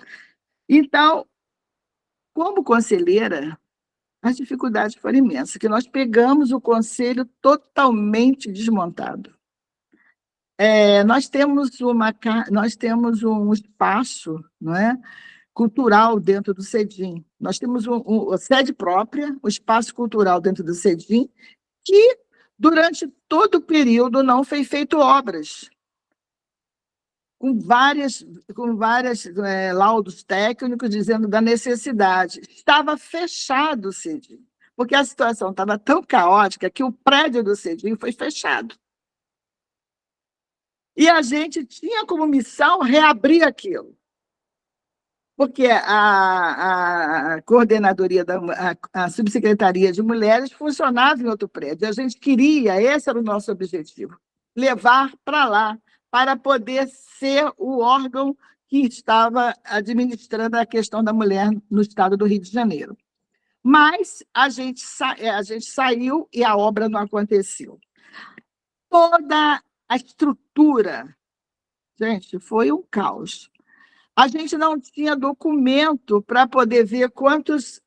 Então, como conselheira, as dificuldades foram imensas, que nós pegamos o conselho totalmente desmontado. Nós temos um espaço, não é, cultural dentro do CEDIM. Nós temos a sede própria, o espaço cultural dentro do CEDIM, que, durante todo o período, não foi feito obras, com várias laudos técnicos dizendo da necessidade. Estava fechado o CEDIM, porque a situação estava tão caótica que o prédio do CEDIM foi fechado. E a gente tinha como missão reabrir aquilo, porque a coordenadoria, a subsecretaria de mulheres funcionava em outro prédio. A gente queria, esse era o nosso objetivo, levar para lá, para poder ser o órgão que estava administrando a questão da mulher no estado do Rio de Janeiro. Mas a gente saiu e a obra não aconteceu. Toda a estrutura, gente, foi um caos. A gente não tinha documento para poder ver quantos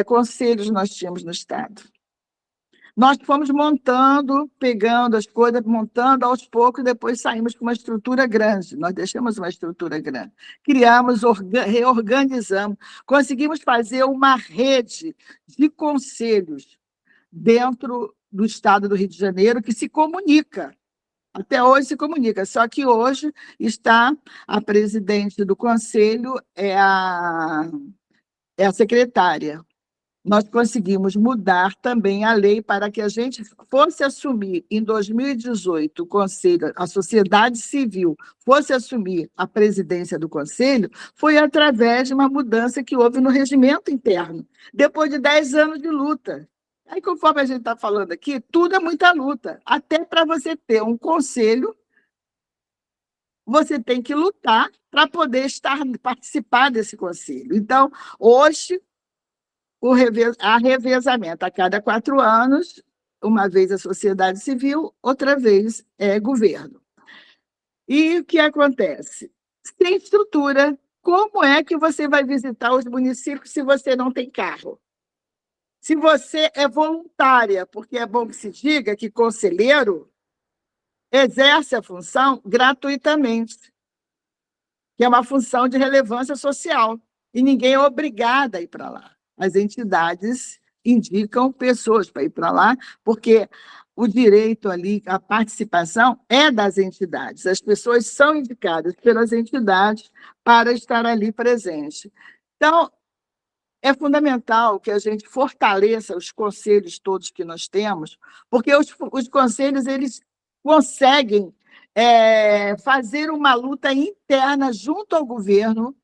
conselhos nós tínhamos no Estado. Nós fomos montando, pegando as coisas, montando aos poucos, e depois saímos com uma estrutura grande. Nós deixamos uma estrutura grande. Criamos, reorganizamos, conseguimos fazer uma rede de conselhos dentro do Estado do Rio de Janeiro que se comunica. Até hoje se comunica, só que hoje está a presidente do conselho, é a secretária. Nós conseguimos mudar também a lei para que a gente fosse assumir, em 2018, o conselho, a sociedade civil fosse assumir a presidência do conselho, foi através de uma mudança que houve no regimento interno, depois de 10 anos de luta. Aí, conforme a gente está falando aqui, tudo é muita luta. Até para você ter um conselho, você tem que lutar para poder participar desse conselho. Então, hoje, há revezamento a cada 4 anos, uma vez a sociedade civil, outra vez é governo. E o que acontece? Sem estrutura, como é que você vai visitar os municípios se você não tem carro? Se você é voluntária, porque é bom que se diga que conselheiro exerce a função gratuitamente, que é uma função de relevância social, e ninguém é obrigado a ir para lá. As entidades indicam pessoas para ir para lá, porque o direito ali, a participação é das entidades. As pessoas são indicadas pelas entidades para estar ali presente. Então, é fundamental que a gente fortaleça os conselhos todos que nós temos, porque os conselhos eles conseguem fazer uma luta interna junto ao governo,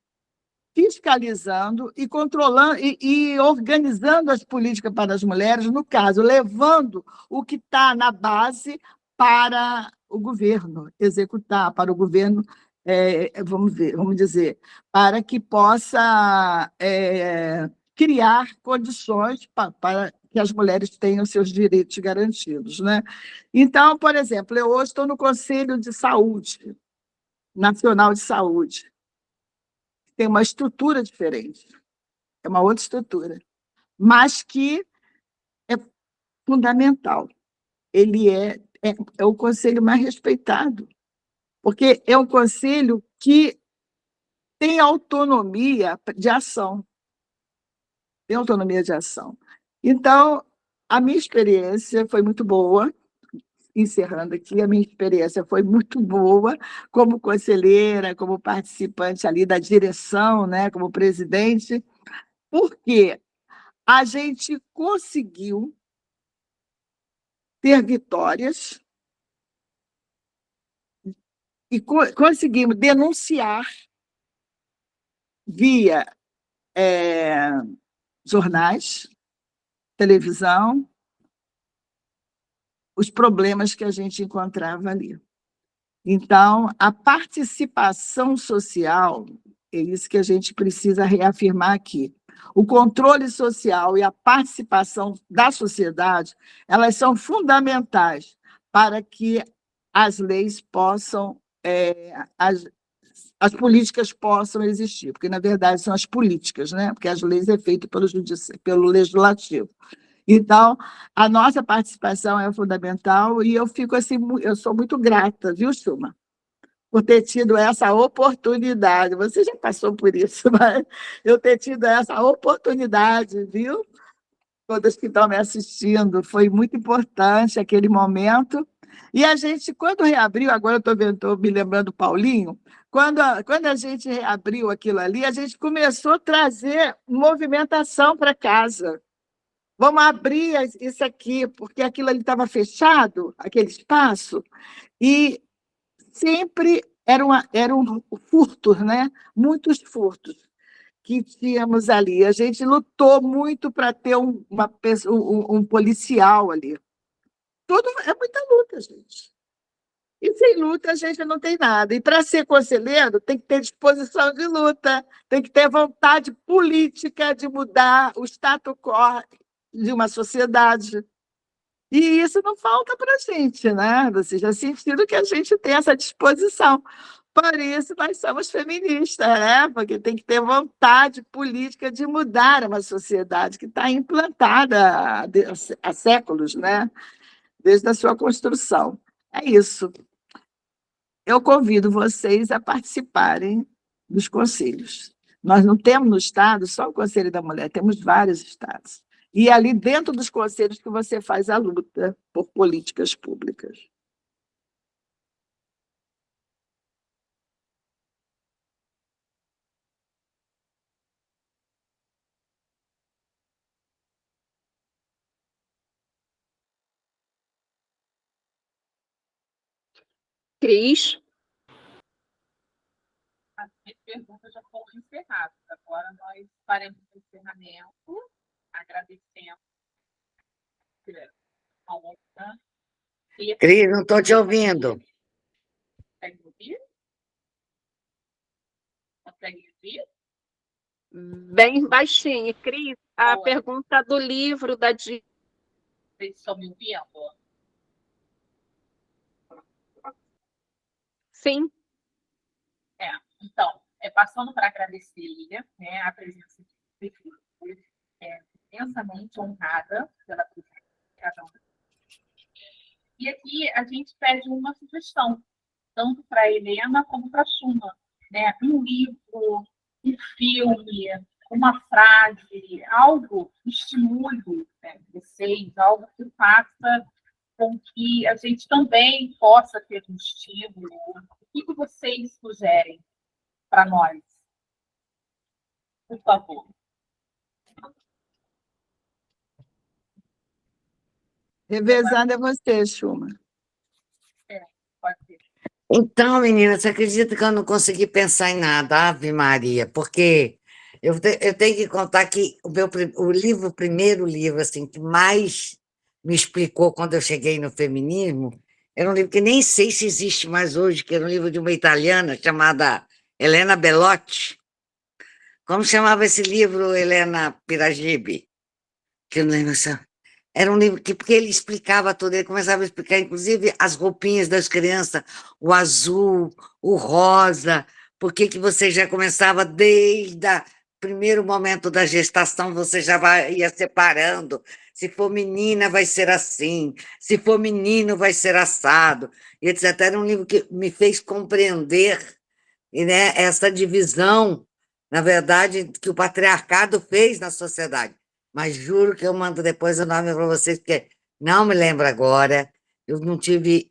fiscalizando e controlando e organizando as políticas para as mulheres, no caso, levando o que está na base para o governo executar, para o governo, vamos dizer, para que possa criar condições para que as mulheres tenham seus direitos garantidos, né? Então, por exemplo, eu hoje estou no Conselho de Saúde, Nacional de Saúde. Tem uma estrutura diferente, é uma outra estrutura, mas que é fundamental. Ele é o conselho mais respeitado, porque é um conselho que tem autonomia de ação. Tem autonomia de ação. Então, a minha experiência foi muito boa, encerrando aqui, a minha experiência foi muito boa como conselheira, como participante ali da direção, né, como presidente, porque a gente conseguiu ter vitórias e conseguimos denunciar via jornais, televisão, os problemas que a gente encontrava ali. Então, a participação social, é isso que a gente precisa reafirmar aqui. O controle social e a participação da sociedade, elas são fundamentais para que as leis possam, as políticas possam existir, porque, na verdade, são as políticas, né? Porque as leis é feito pelo legislativo. Então, a nossa participação é fundamental e eu fico assim, eu sou muito grata, viu, Chuma, por ter tido essa oportunidade. Você já passou por isso, mas eu ter tido essa oportunidade, viu? Todas que estão me assistindo, foi muito importante aquele momento. E a gente, quando reabriu, agora eu estou me lembrando do Paulinho, quando a gente reabriu aquilo ali, a gente começou a trazer movimentação para casa. Vamos abrir isso aqui, porque aquilo ali estava fechado, aquele espaço, e sempre eram furtos, né? Muitos furtos que tínhamos ali. A gente lutou muito para ter um policial ali. É muita luta, gente. E sem luta a gente não tem nada. E para ser conselheiro, tem que ter disposição de luta, tem que ter vontade política de mudar o status quo de uma sociedade. E isso não falta para a gente, né? Vocês já sentiram que a gente tem essa disposição. Por isso, nós somos feministas, né? Porque tem que ter vontade política de mudar uma sociedade que está implantada há séculos, né? Desde a sua construção. É isso. Eu convido vocês a participarem dos conselhos. Nós não temos no Estado só o Conselho da Mulher, temos vários estados. E é ali dentro dos conselhos que você faz a luta por políticas públicas. Cris? As minhas perguntas já foram encerradas. Agora nós faremos o encerramento, agradecendo a outra. Cris, não estou te ouvindo. Consegue ouvir? Consegue ouvir? Bem baixinho. Cris, a Oi. pergunta do livro da Di. Vocês estão me ouvindo? Sim. Então, passando para agradecer, né, a presença de vocês, imensamente honrada pela presença de cada um. E aqui a gente pede uma sugestão, tanto para a Helena como para a Chuma, né? Um livro, um filme, uma frase, algo que estimule, né, vocês, algo que faça com que a gente também possa ter um estímulo. O que vocês sugerem para nós? Por favor. Revezando é você, Chuma. Pode ser. Então, menina, você acredita que eu não consegui pensar em nada, Ave Maria? Porque eu tenho que contar que o primeiro livro assim, que mais me explicou quando eu cheguei no feminismo, era um livro que nem sei se existe mais hoje, que era um livro de uma italiana chamada Helena Bellotti. Como chamava esse livro, Helena Piragibe? Que eu não lembro. Era um livro porque ele explicava tudo, ele começava a explicar, inclusive, as roupinhas das crianças, o azul, o rosa, por que você já começava desde o primeiro momento da gestação, você já ia separando. Se for menina, vai ser assim, se for menino, vai ser assado, e etc. Era um livro que me fez compreender, né, essa divisão, na verdade, que o patriarcado fez na sociedade. Mas juro que eu mando depois o nome para vocês, porque não me lembro agora. Eu não tive.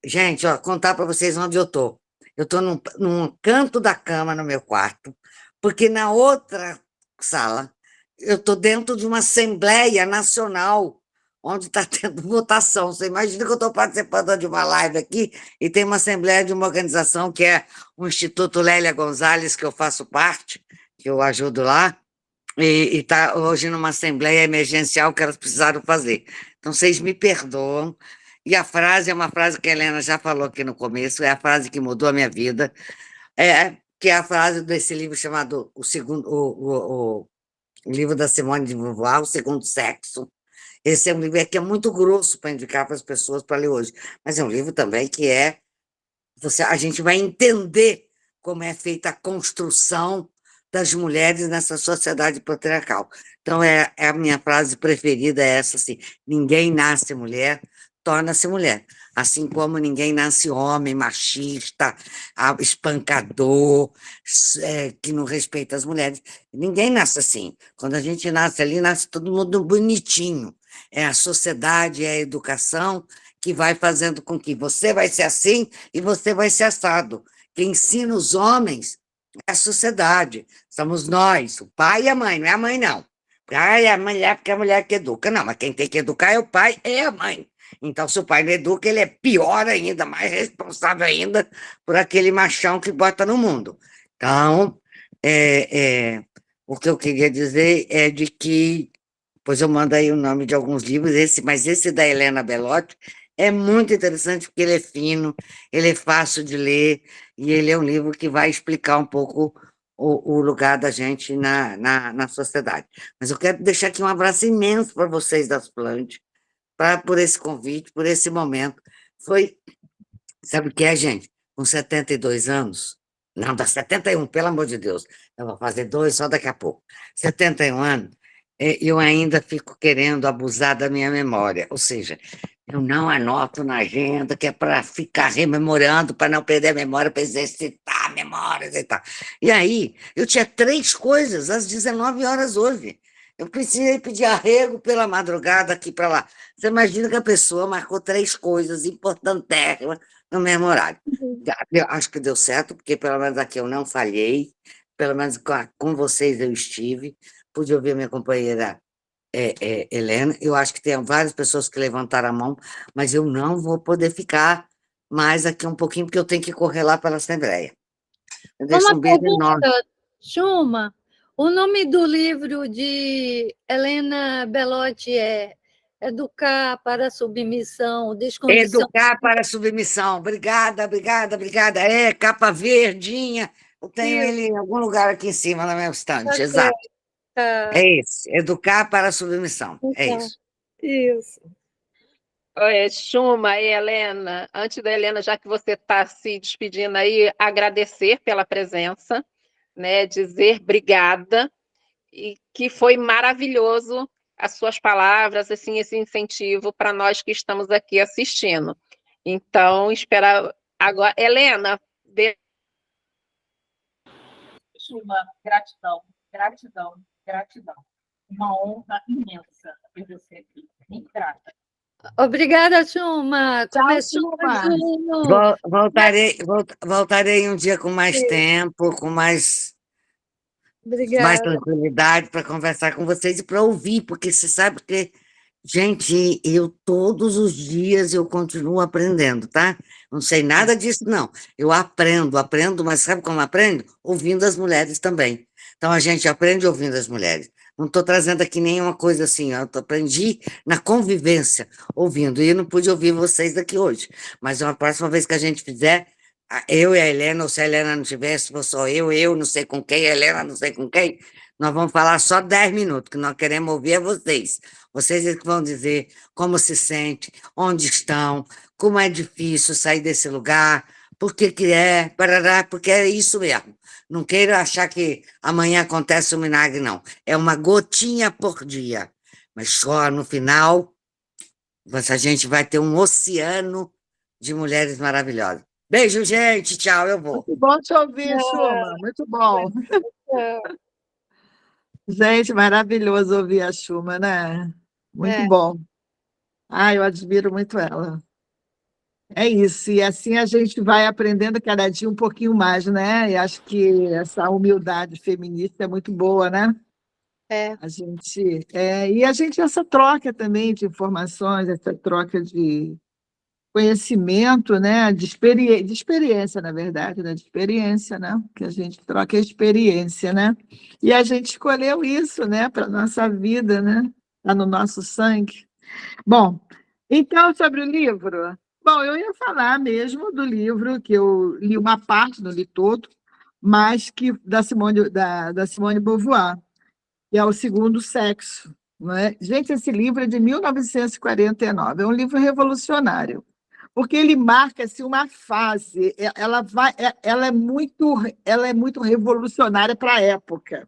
Gente, ó, contar para vocês onde eu estou. Eu estou num canto da cama no meu quarto, porque na outra sala eu estou dentro de uma Assembleia Nacional, onde está tendo votação. Você imagina que eu estou participando de uma live aqui e tem uma assembleia de uma organização que é o Instituto Lélia Gonzalez, que eu faço parte, que eu ajudo lá, e está hoje numa assembleia emergencial que elas precisaram fazer. Então, vocês me perdoam. E a frase é uma frase que a Helena já falou aqui no começo, é a frase que mudou a minha vida, que é a frase desse livro chamado o livro da Simone de Beauvoir, O Segundo Sexo. Esse é um livro que é muito grosso para indicar para as pessoas para ler hoje, mas é um livro também que a gente vai entender como é feita a construção das mulheres nessa sociedade patriarcal. Então, a minha frase preferida é essa, assim, ninguém nasce mulher, torna-se mulher. Assim como ninguém nasce homem, machista, espancador, que não respeita as mulheres. Ninguém nasce assim. Quando a gente nasce ali, nasce todo mundo bonitinho. É a sociedade, é a educação que vai fazendo com que você vai ser assim e você vai ser assado. Quem ensina os homens é a sociedade. Somos nós, o pai e a mãe, não é a mãe, não. É a mulher, porque é a mulher que educa. Não, mas quem tem que educar é o pai e a mãe. Então, se o pai não educa, ele é pior ainda, mais responsável ainda por aquele machão que bota no mundo. Então, o que eu queria dizer é de que, pois eu mando aí o nome de alguns livros, mas esse da Helena Belotti é muito interessante, porque ele é fino, ele é fácil de ler, e ele é um livro que vai explicar um pouco o lugar da gente na sociedade. Mas eu quero deixar aqui um abraço imenso para vocês das Plant, por esse convite, por esse momento. Sabe o que é, gente? Com 72 anos, não, dá 71, pelo amor de Deus, eu vou fazer 2 só daqui a pouco. 71 anos, eu ainda fico querendo abusar da minha memória, ou seja, eu não anoto na agenda, que é para ficar rememorando, para não perder a memória, para exercitar a memória e tal. E aí, eu tinha 3 coisas às 19 horas hoje. Eu precisei pedir arrego pela madrugada aqui para lá. Você imagina que a pessoa marcou 3 coisas importantíssimas no mesmo horário. Eu acho que deu certo, porque pelo menos aqui eu não falhei, pelo menos com vocês eu estive, pude ouvir minha companheira Helena. Eu acho que tem várias pessoas que levantaram a mão, mas eu não vou poder ficar mais aqui um pouquinho, porque eu tenho que correr lá para a Assembleia. Eu deixo um beijo enorme. Chuma, o nome do livro de Helena Belotti é Educar para a Submissão, Descondição. Educar para a Submissão. Obrigada, obrigada, obrigada. Capa verdinha. Eu tenho ele em algum lugar aqui em cima na minha estante, exato. É esse, Educar para a Submissão. É isso. Isso. Oi, Chuma e Helena, antes da Helena, já que você está se despedindo aí, agradecer pela presença, né, dizer obrigada, e que foi maravilhoso as suas palavras, assim, esse incentivo para nós que estamos aqui assistindo. Então, esperar agora. Helena, Chuma, gratidão, gratidão, gratidão. Uma honra imensa ter você aqui. Muito grata. Obrigada, Chuma. Chuma. Voltarei um dia com mais tempo, com mais tranquilidade para conversar com vocês e para ouvir, porque você sabe que, gente, eu todos os dias eu continuo aprendendo, tá? Não sei nada disso, não. Eu aprendo, mas sabe como aprendo? Ouvindo as mulheres também. Então, a gente aprende ouvindo as mulheres. Não estou trazendo aqui nenhuma coisa assim, eu aprendi na convivência, ouvindo, e eu não pude ouvir vocês daqui hoje. Mas a próxima vez que a gente fizer, eu e a Helena, ou se a Helena não tivesse, for só eu não sei com quem, a Helena não sei com quem, nós vamos falar só 10 minutos, que nós queremos ouvir é vocês. Vocês que vão dizer como se sente, onde estão, como é difícil sair desse lugar, por que parará, porque é isso mesmo. Não queira achar que amanhã acontece um milagre, não. É uma gotinha por dia. Mas só no final, a gente vai ter um oceano de mulheres maravilhosas. Beijo, gente. Tchau, eu vou. Muito bom te ouvir, Chuma. Muito bom. Gente, maravilhoso ouvir a Chuma, né? Muito bom. Eu admiro muito ela. É isso, e assim a gente vai aprendendo cada dia um pouquinho mais, né? E acho que essa humildade feminista é muito boa, né? E a gente, essa troca também de informações, essa troca de conhecimento, né? De experiência, na verdade, né? De experiência, né? Que a gente troca a experiência, né? E a gente escolheu isso, né? Para a nossa vida, né? Está no nosso sangue. Bom, então, sobre o livro. Bom, eu ia falar mesmo do livro, que eu li uma parte, não li todo, mas que da Simone Beauvoir, que é O Segundo Sexo. Não é? Gente, esse livro é de 1949, é um livro revolucionário, porque ele marca assim, uma fase, ela é muito revolucionária para a época.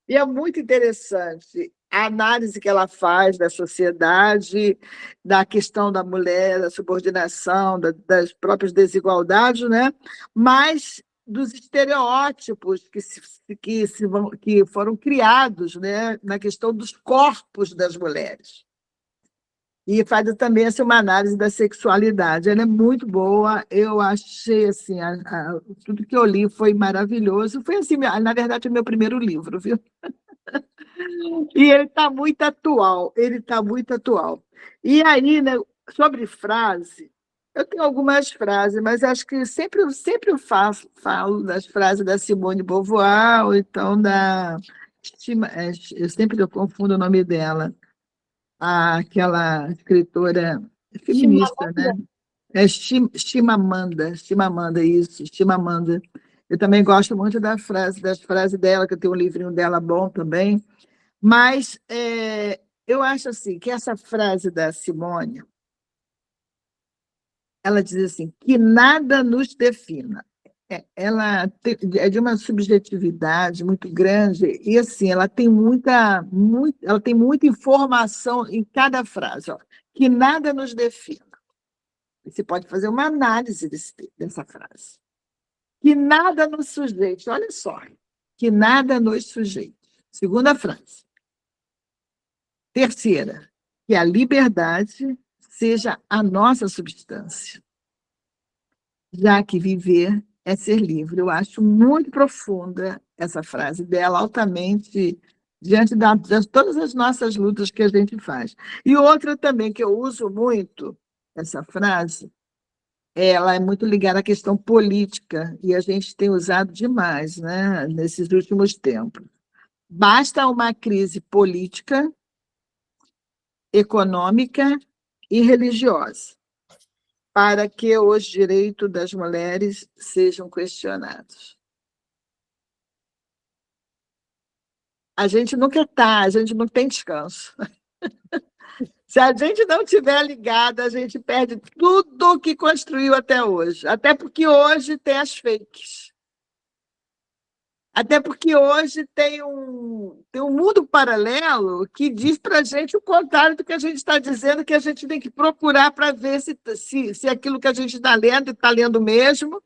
E é muito interessante a análise que ela faz da sociedade, da questão da mulher, da subordinação, das próprias desigualdades, né? Mas dos estereótipos que foram criados, né? Na questão dos corpos das mulheres. E faz também assim, uma análise da sexualidade. Ela é muito boa, eu achei assim, tudo que eu li foi maravilhoso. Foi assim, na verdade, o meu primeiro livro, viu? E ele está muito atual, ele está muito atual. E aí, né, sobre frase, eu tenho algumas frases, mas acho que sempre eu falo das frases da Simone Beauvoir, ou então eu sempre confundo o nome dela, aquela escritora feminista, né? Chimamanda, isso, Chimamanda. Eu também gosto muito das frases dela, que eu tenho um livrinho dela bom também. Mas eu acho assim, que essa frase da Simone, ela diz assim, que nada nos defina. É de uma subjetividade muito grande, e assim, ela tem muita informação em cada frase, ó, que nada nos defina. Você pode fazer uma análise dessa frase. Que nada nos sujeite, olha só, que nada nos sujeite. Segunda frase. Terceira, que a liberdade seja a nossa substância, já que viver é ser livre. Eu acho muito profunda essa frase dela, altamente diante de todas as nossas lutas que a gente faz. E outra também que eu uso muito, essa frase, ela é muito ligada à questão política, e a gente tem usado demais, né, nesses últimos tempos. Basta uma crise política, econômica e religiosa, para que os direitos das mulheres sejam questionados. A gente não tem descanso. Se a gente não estiver ligada, a gente perde tudo o que construiu até hoje. Até porque hoje tem as fakes. Até porque hoje tem um mundo paralelo que diz para a gente o contrário do que a gente está dizendo, que a gente tem que procurar para ver se aquilo que a gente está lendo mesmo,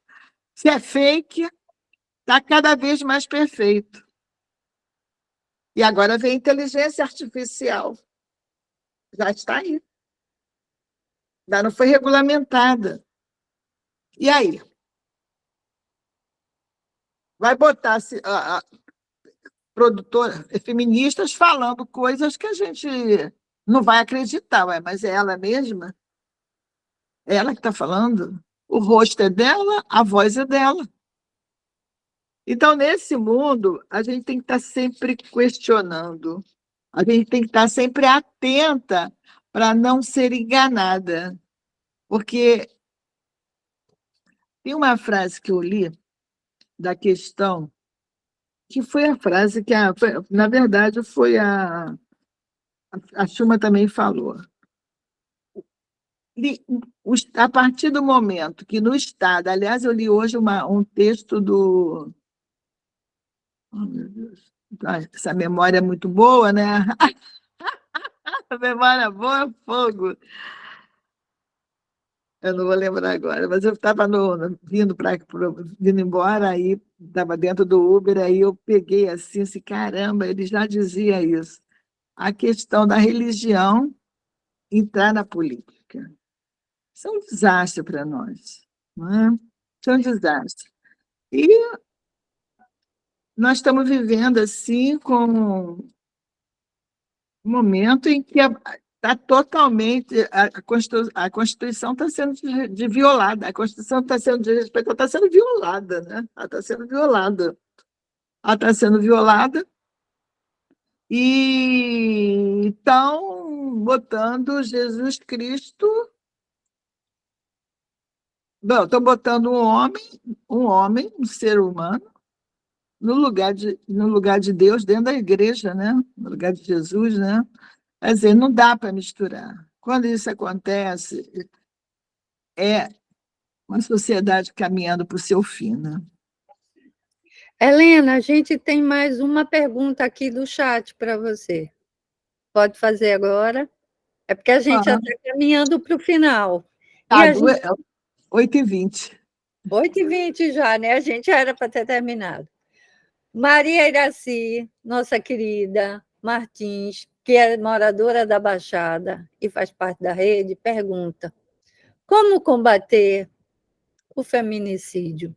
se é fake, está cada vez mais perfeito. E agora vem a inteligência artificial. Já está aí. Ainda não foi regulamentada. E aí? Vai botar produtoras feministas falando coisas que a gente não vai acreditar, mas é ela mesma? É ela que está falando? O rosto é dela, a voz é dela. Então, nesse mundo, a gente tem que estar sempre questionando, a gente tem que estar sempre atenta para não ser enganada. Porque tem uma frase que eu li da questão, que foi a frase que, na verdade, foi a Schumann também falou. A partir do momento que no Estado, aliás, eu li hoje um texto do... Oh, meu Deus. Essa memória é muito boa, né? A memória boa é fogo. Eu não vou lembrar agora, mas eu estava vindo embora, aí estava dentro do Uber, aí eu peguei assim, caramba, ele já dizia isso. A questão da religião entrar na política. Isso é um desastre para nós. Não é? Isso é um desastre. E nós estamos vivendo assim com um momento em que está totalmente a Constituição está sendo violada, a Constituição está sendo desrespeitada, está sendo violada, né? Ela está sendo violada. Ela está sendo violada e estão botando Jesus Cristo. Não, estão botando um homem, um ser humano, no lugar de Deus, dentro da igreja, né? No lugar de Jesus, né? Quer dizer, não dá para misturar. Quando isso acontece, é uma sociedade caminhando para o seu fim, né? Helena, a gente tem mais uma pergunta aqui do chat para você. Pode fazer agora? É porque a gente já está caminhando para o final. E Tá, a gente... 8h20. 8h20 já, né? A gente já era para ter terminado. Maria Iraci, nossa querida Martins, que é moradora da Baixada e faz parte da rede, pergunta: como combater o feminicídio?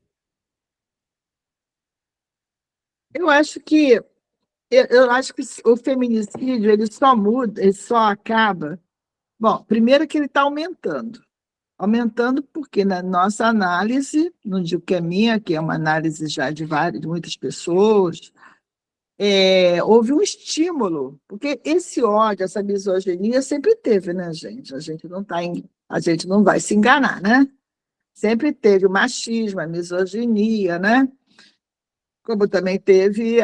Eu acho que o feminicídio ele só muda, ele só acaba. Bom, primeiro que ele está aumentando porque na nossa análise, não digo que é minha, que é uma análise já de muitas pessoas, houve um estímulo, porque esse ódio, essa misoginia sempre teve, né, gente? A gente não vai se enganar, né? Sempre teve o machismo, a misoginia, né? Como também teve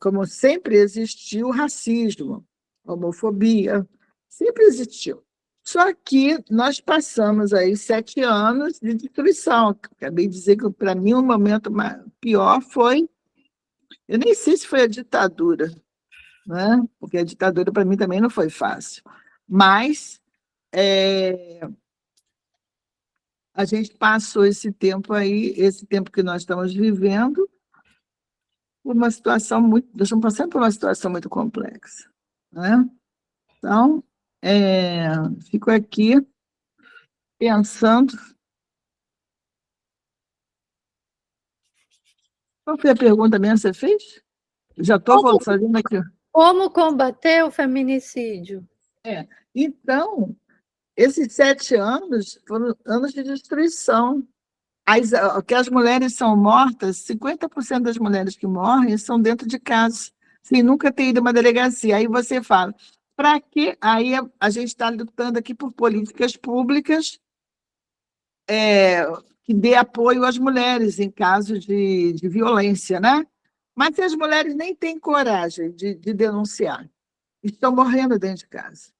como sempre existiu o racismo, a homofobia, sempre existiu. Só que nós passamos aí 7 anos de destruição. Acabei de dizer que, para mim, o momento pior foi, eu nem sei se foi a ditadura, né? Porque a ditadura, para mim, também não foi fácil. Mas a gente passou esse tempo aí, esse tempo que nós estamos vivendo, por uma situação nós estamos passando por uma situação muito complexa, né? Então, fico aqui pensando. Qual foi a pergunta mesmo que você fez? Já estou fazendo aqui. Como combater o feminicídio? Então, esses 7 anos foram anos de destruição. Que as mulheres são mortas, 50% das mulheres que morrem são dentro de casa, sem nunca ter ido a uma delegacia. Aí você fala, para quê? Aí a gente está lutando aqui por políticas públicas que dê apoio às mulheres em caso de violência, né? Mas se as mulheres nem têm coragem de denunciar, estão morrendo dentro de casa.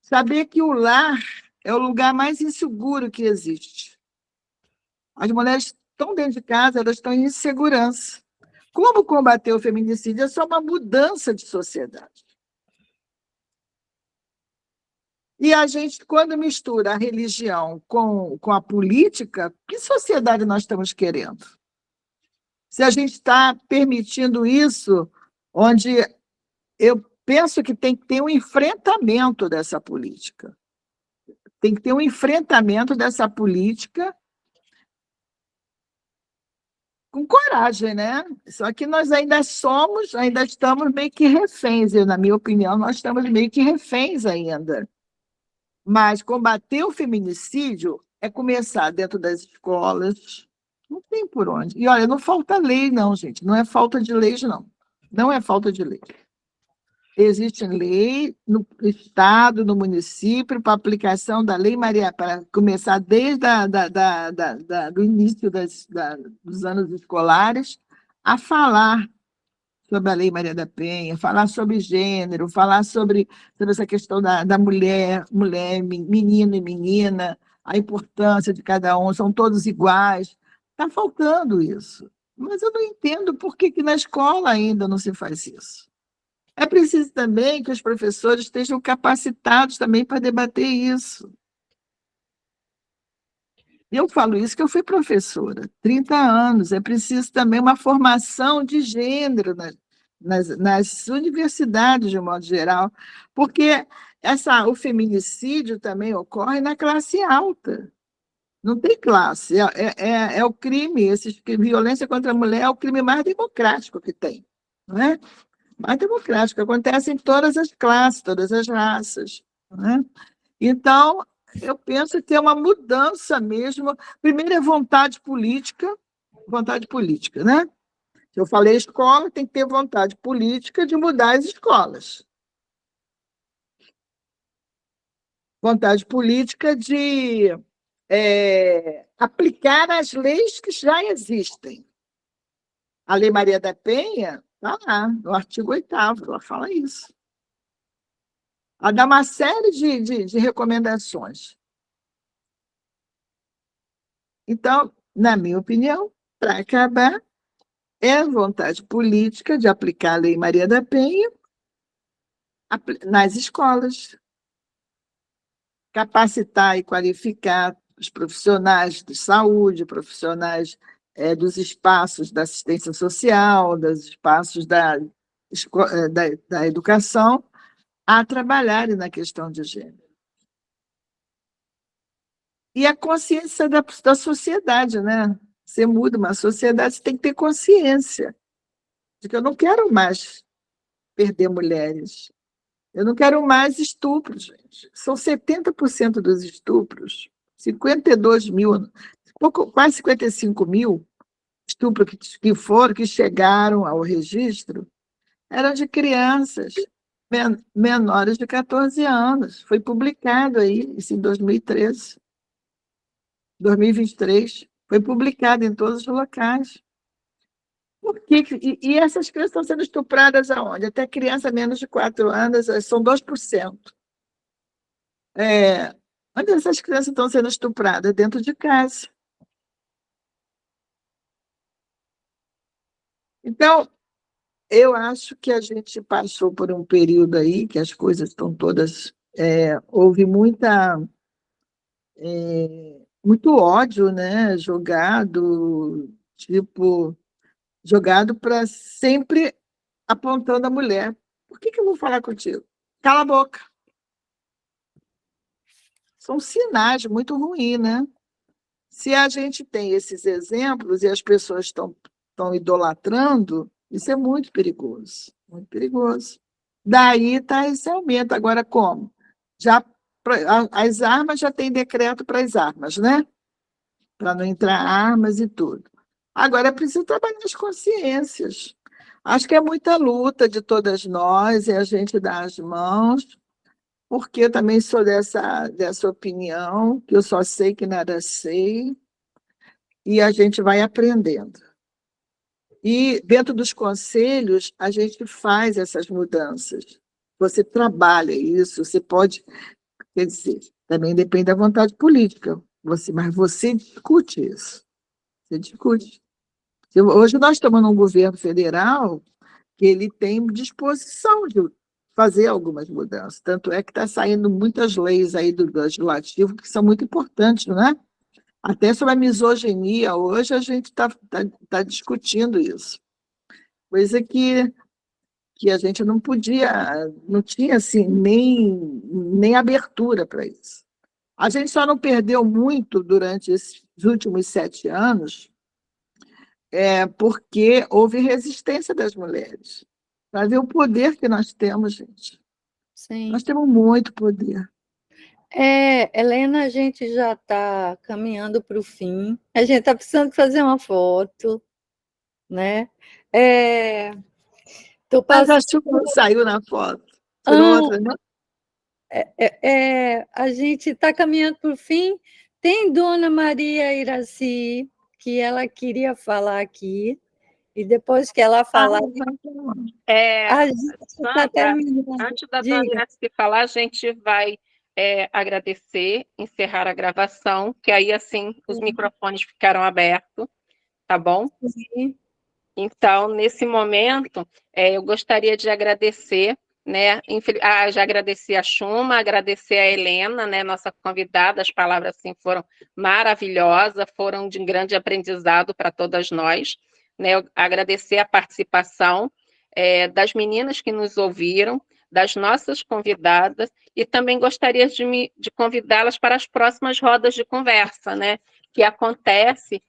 Saber que o lar é o lugar mais inseguro que existe. As mulheres estão dentro de casa, elas estão em insegurança. Como combater o feminicídio? É só uma mudança de sociedade. E a gente, quando mistura a religião com a política, que sociedade nós estamos querendo? Se a gente está permitindo isso, onde eu penso que tem que ter um enfrentamento dessa política. Tem que ter um enfrentamento dessa política com coragem, né? Só que nós ainda estamos meio que reféns. Na minha opinião, nós estamos meio que reféns ainda. Mas combater o feminicídio é começar dentro das escolas, não tem por onde. E olha, não falta lei, não, gente. Não é falta de leis, não. Não é falta de lei. Existe lei no Estado, no município, para aplicação da Lei Maria, para começar desde do início dos anos escolares, a falar sobre a Lei Maria da Penha, falar sobre gênero, falar sobre essa questão da mulher, menino e menina, a importância de cada um, são todos iguais. Está faltando isso. Mas eu não entendo por que na escola ainda não se faz isso. É preciso também que os professores estejam capacitados também para debater isso. Eu falo isso que eu fui professora, 30 anos. É preciso também uma formação de gênero nas universidades, de um modo geral, porque o feminicídio também ocorre na classe alta. Não tem classe. É o crime, violência contra a mulher é o crime mais democrático que tem, não é? Mais democrático. Acontece em todas as classes, todas as raças, não é? Então, eu penso que é uma mudança mesmo. Primeiro é vontade política, né? Se eu falei escola, tem que ter vontade política de mudar as escolas. Vontade política de aplicar as leis que já existem. A Lei Maria da Penha está lá, no artigo 8º, ela fala isso. Ela dá uma série de recomendações. Então, na minha opinião, para acabar, é vontade política de aplicar a Lei Maria da Penha nas escolas, capacitar e qualificar os profissionais de saúde, profissionais dos espaços da assistência social, dos espaços da educação, a trabalharem na questão de gênero. E a consciência da sociedade, né? Você muda uma sociedade, você tem que ter consciência de que eu não quero mais perder mulheres. Eu não quero mais estupros, gente. São 70% dos estupros, 52 mil, quase 55 mil estupros que chegaram ao registro, eram de crianças menores de 14 anos. Foi publicado aí, isso em 2013. 2023, foi publicado em todos os locais. Por quê? E essas crianças estão sendo estupradas aonde? Até criança menos de 4 anos, são 2%. Onde essas crianças estão sendo estupradas? Dentro de casa. Então, eu acho que a gente passou por um período aí que as coisas estão todas... houve muito ódio, né? Jogado para sempre apontando a mulher. Por que eu vou falar contigo? Cala a boca. São sinais muito ruins, né? Se a gente tem esses exemplos e as pessoas estão idolatrando, isso é muito perigoso, muito perigoso. Daí está esse aumento. Agora, como? As armas já tem decreto para as armas, né? Para não entrar armas e tudo. Agora é preciso trabalhar as consciências. Acho que é muita luta de todas nós, e a gente dá as mãos, porque eu também sou dessa opinião, que eu só sei que nada sei, e a gente vai aprendendo. E dentro dos conselhos, a gente faz essas mudanças. Você trabalha isso, você pode... Quer dizer, também depende da vontade política, mas você discute isso. Você discute. Hoje nós estamos num governo federal que ele tem disposição de fazer algumas mudanças. Tanto é que está saindo muitas leis aí do legislativo que são muito importantes, né? Até sobre a misoginia, hoje a gente está discutindo isso. Coisa que a gente não tinha assim, nem abertura para isso. A gente só não perdeu muito durante esses últimos 7 anos, porque houve resistência das mulheres. Para ver o poder que nós temos, gente. Sim. Nós temos muito poder. Helena, a gente já está caminhando para o fim. A gente está precisando fazer uma foto, né? Mas a chuva não saiu na foto. Tirou outra, não? A gente está caminhando para o fim. Tem Dona Maria Iraci, que ela queria falar aqui, e depois que ela falar... a gente está terminando. Antes da Dona Iraci falar, a gente vai agradecer, encerrar a gravação, que aí, assim, os microfones ficaram abertos, tá bom? Sim. Então, nesse momento, eu gostaria de agradecer, né? Já agradeci a Chuma, agradecer a Helena, né, nossa convidada, as palavras assim foram maravilhosas, foram de grande aprendizado para todas nós, né? Agradecer a participação das meninas que nos ouviram, das nossas convidadas e também gostaria de convidá-las para as próximas rodas de conversa, né? Que acontece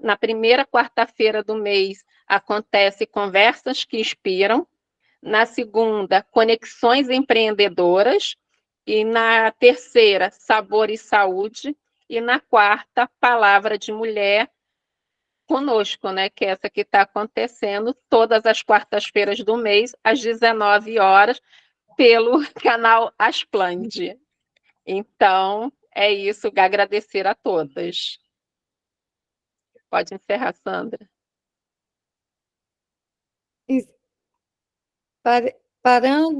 na primeira quarta-feira do mês, acontece Conversas que Inspiram, na segunda, Conexões Empreendedoras, e na terceira, Sabor e Saúde, e na quarta, Palavra de Mulher, conosco, né? Que é essa que está acontecendo todas as quartas-feiras do mês, às 19 horas, pelo canal Asplande. Então, é isso, agradecer a todas. Pode encerrar, Sandra. Parando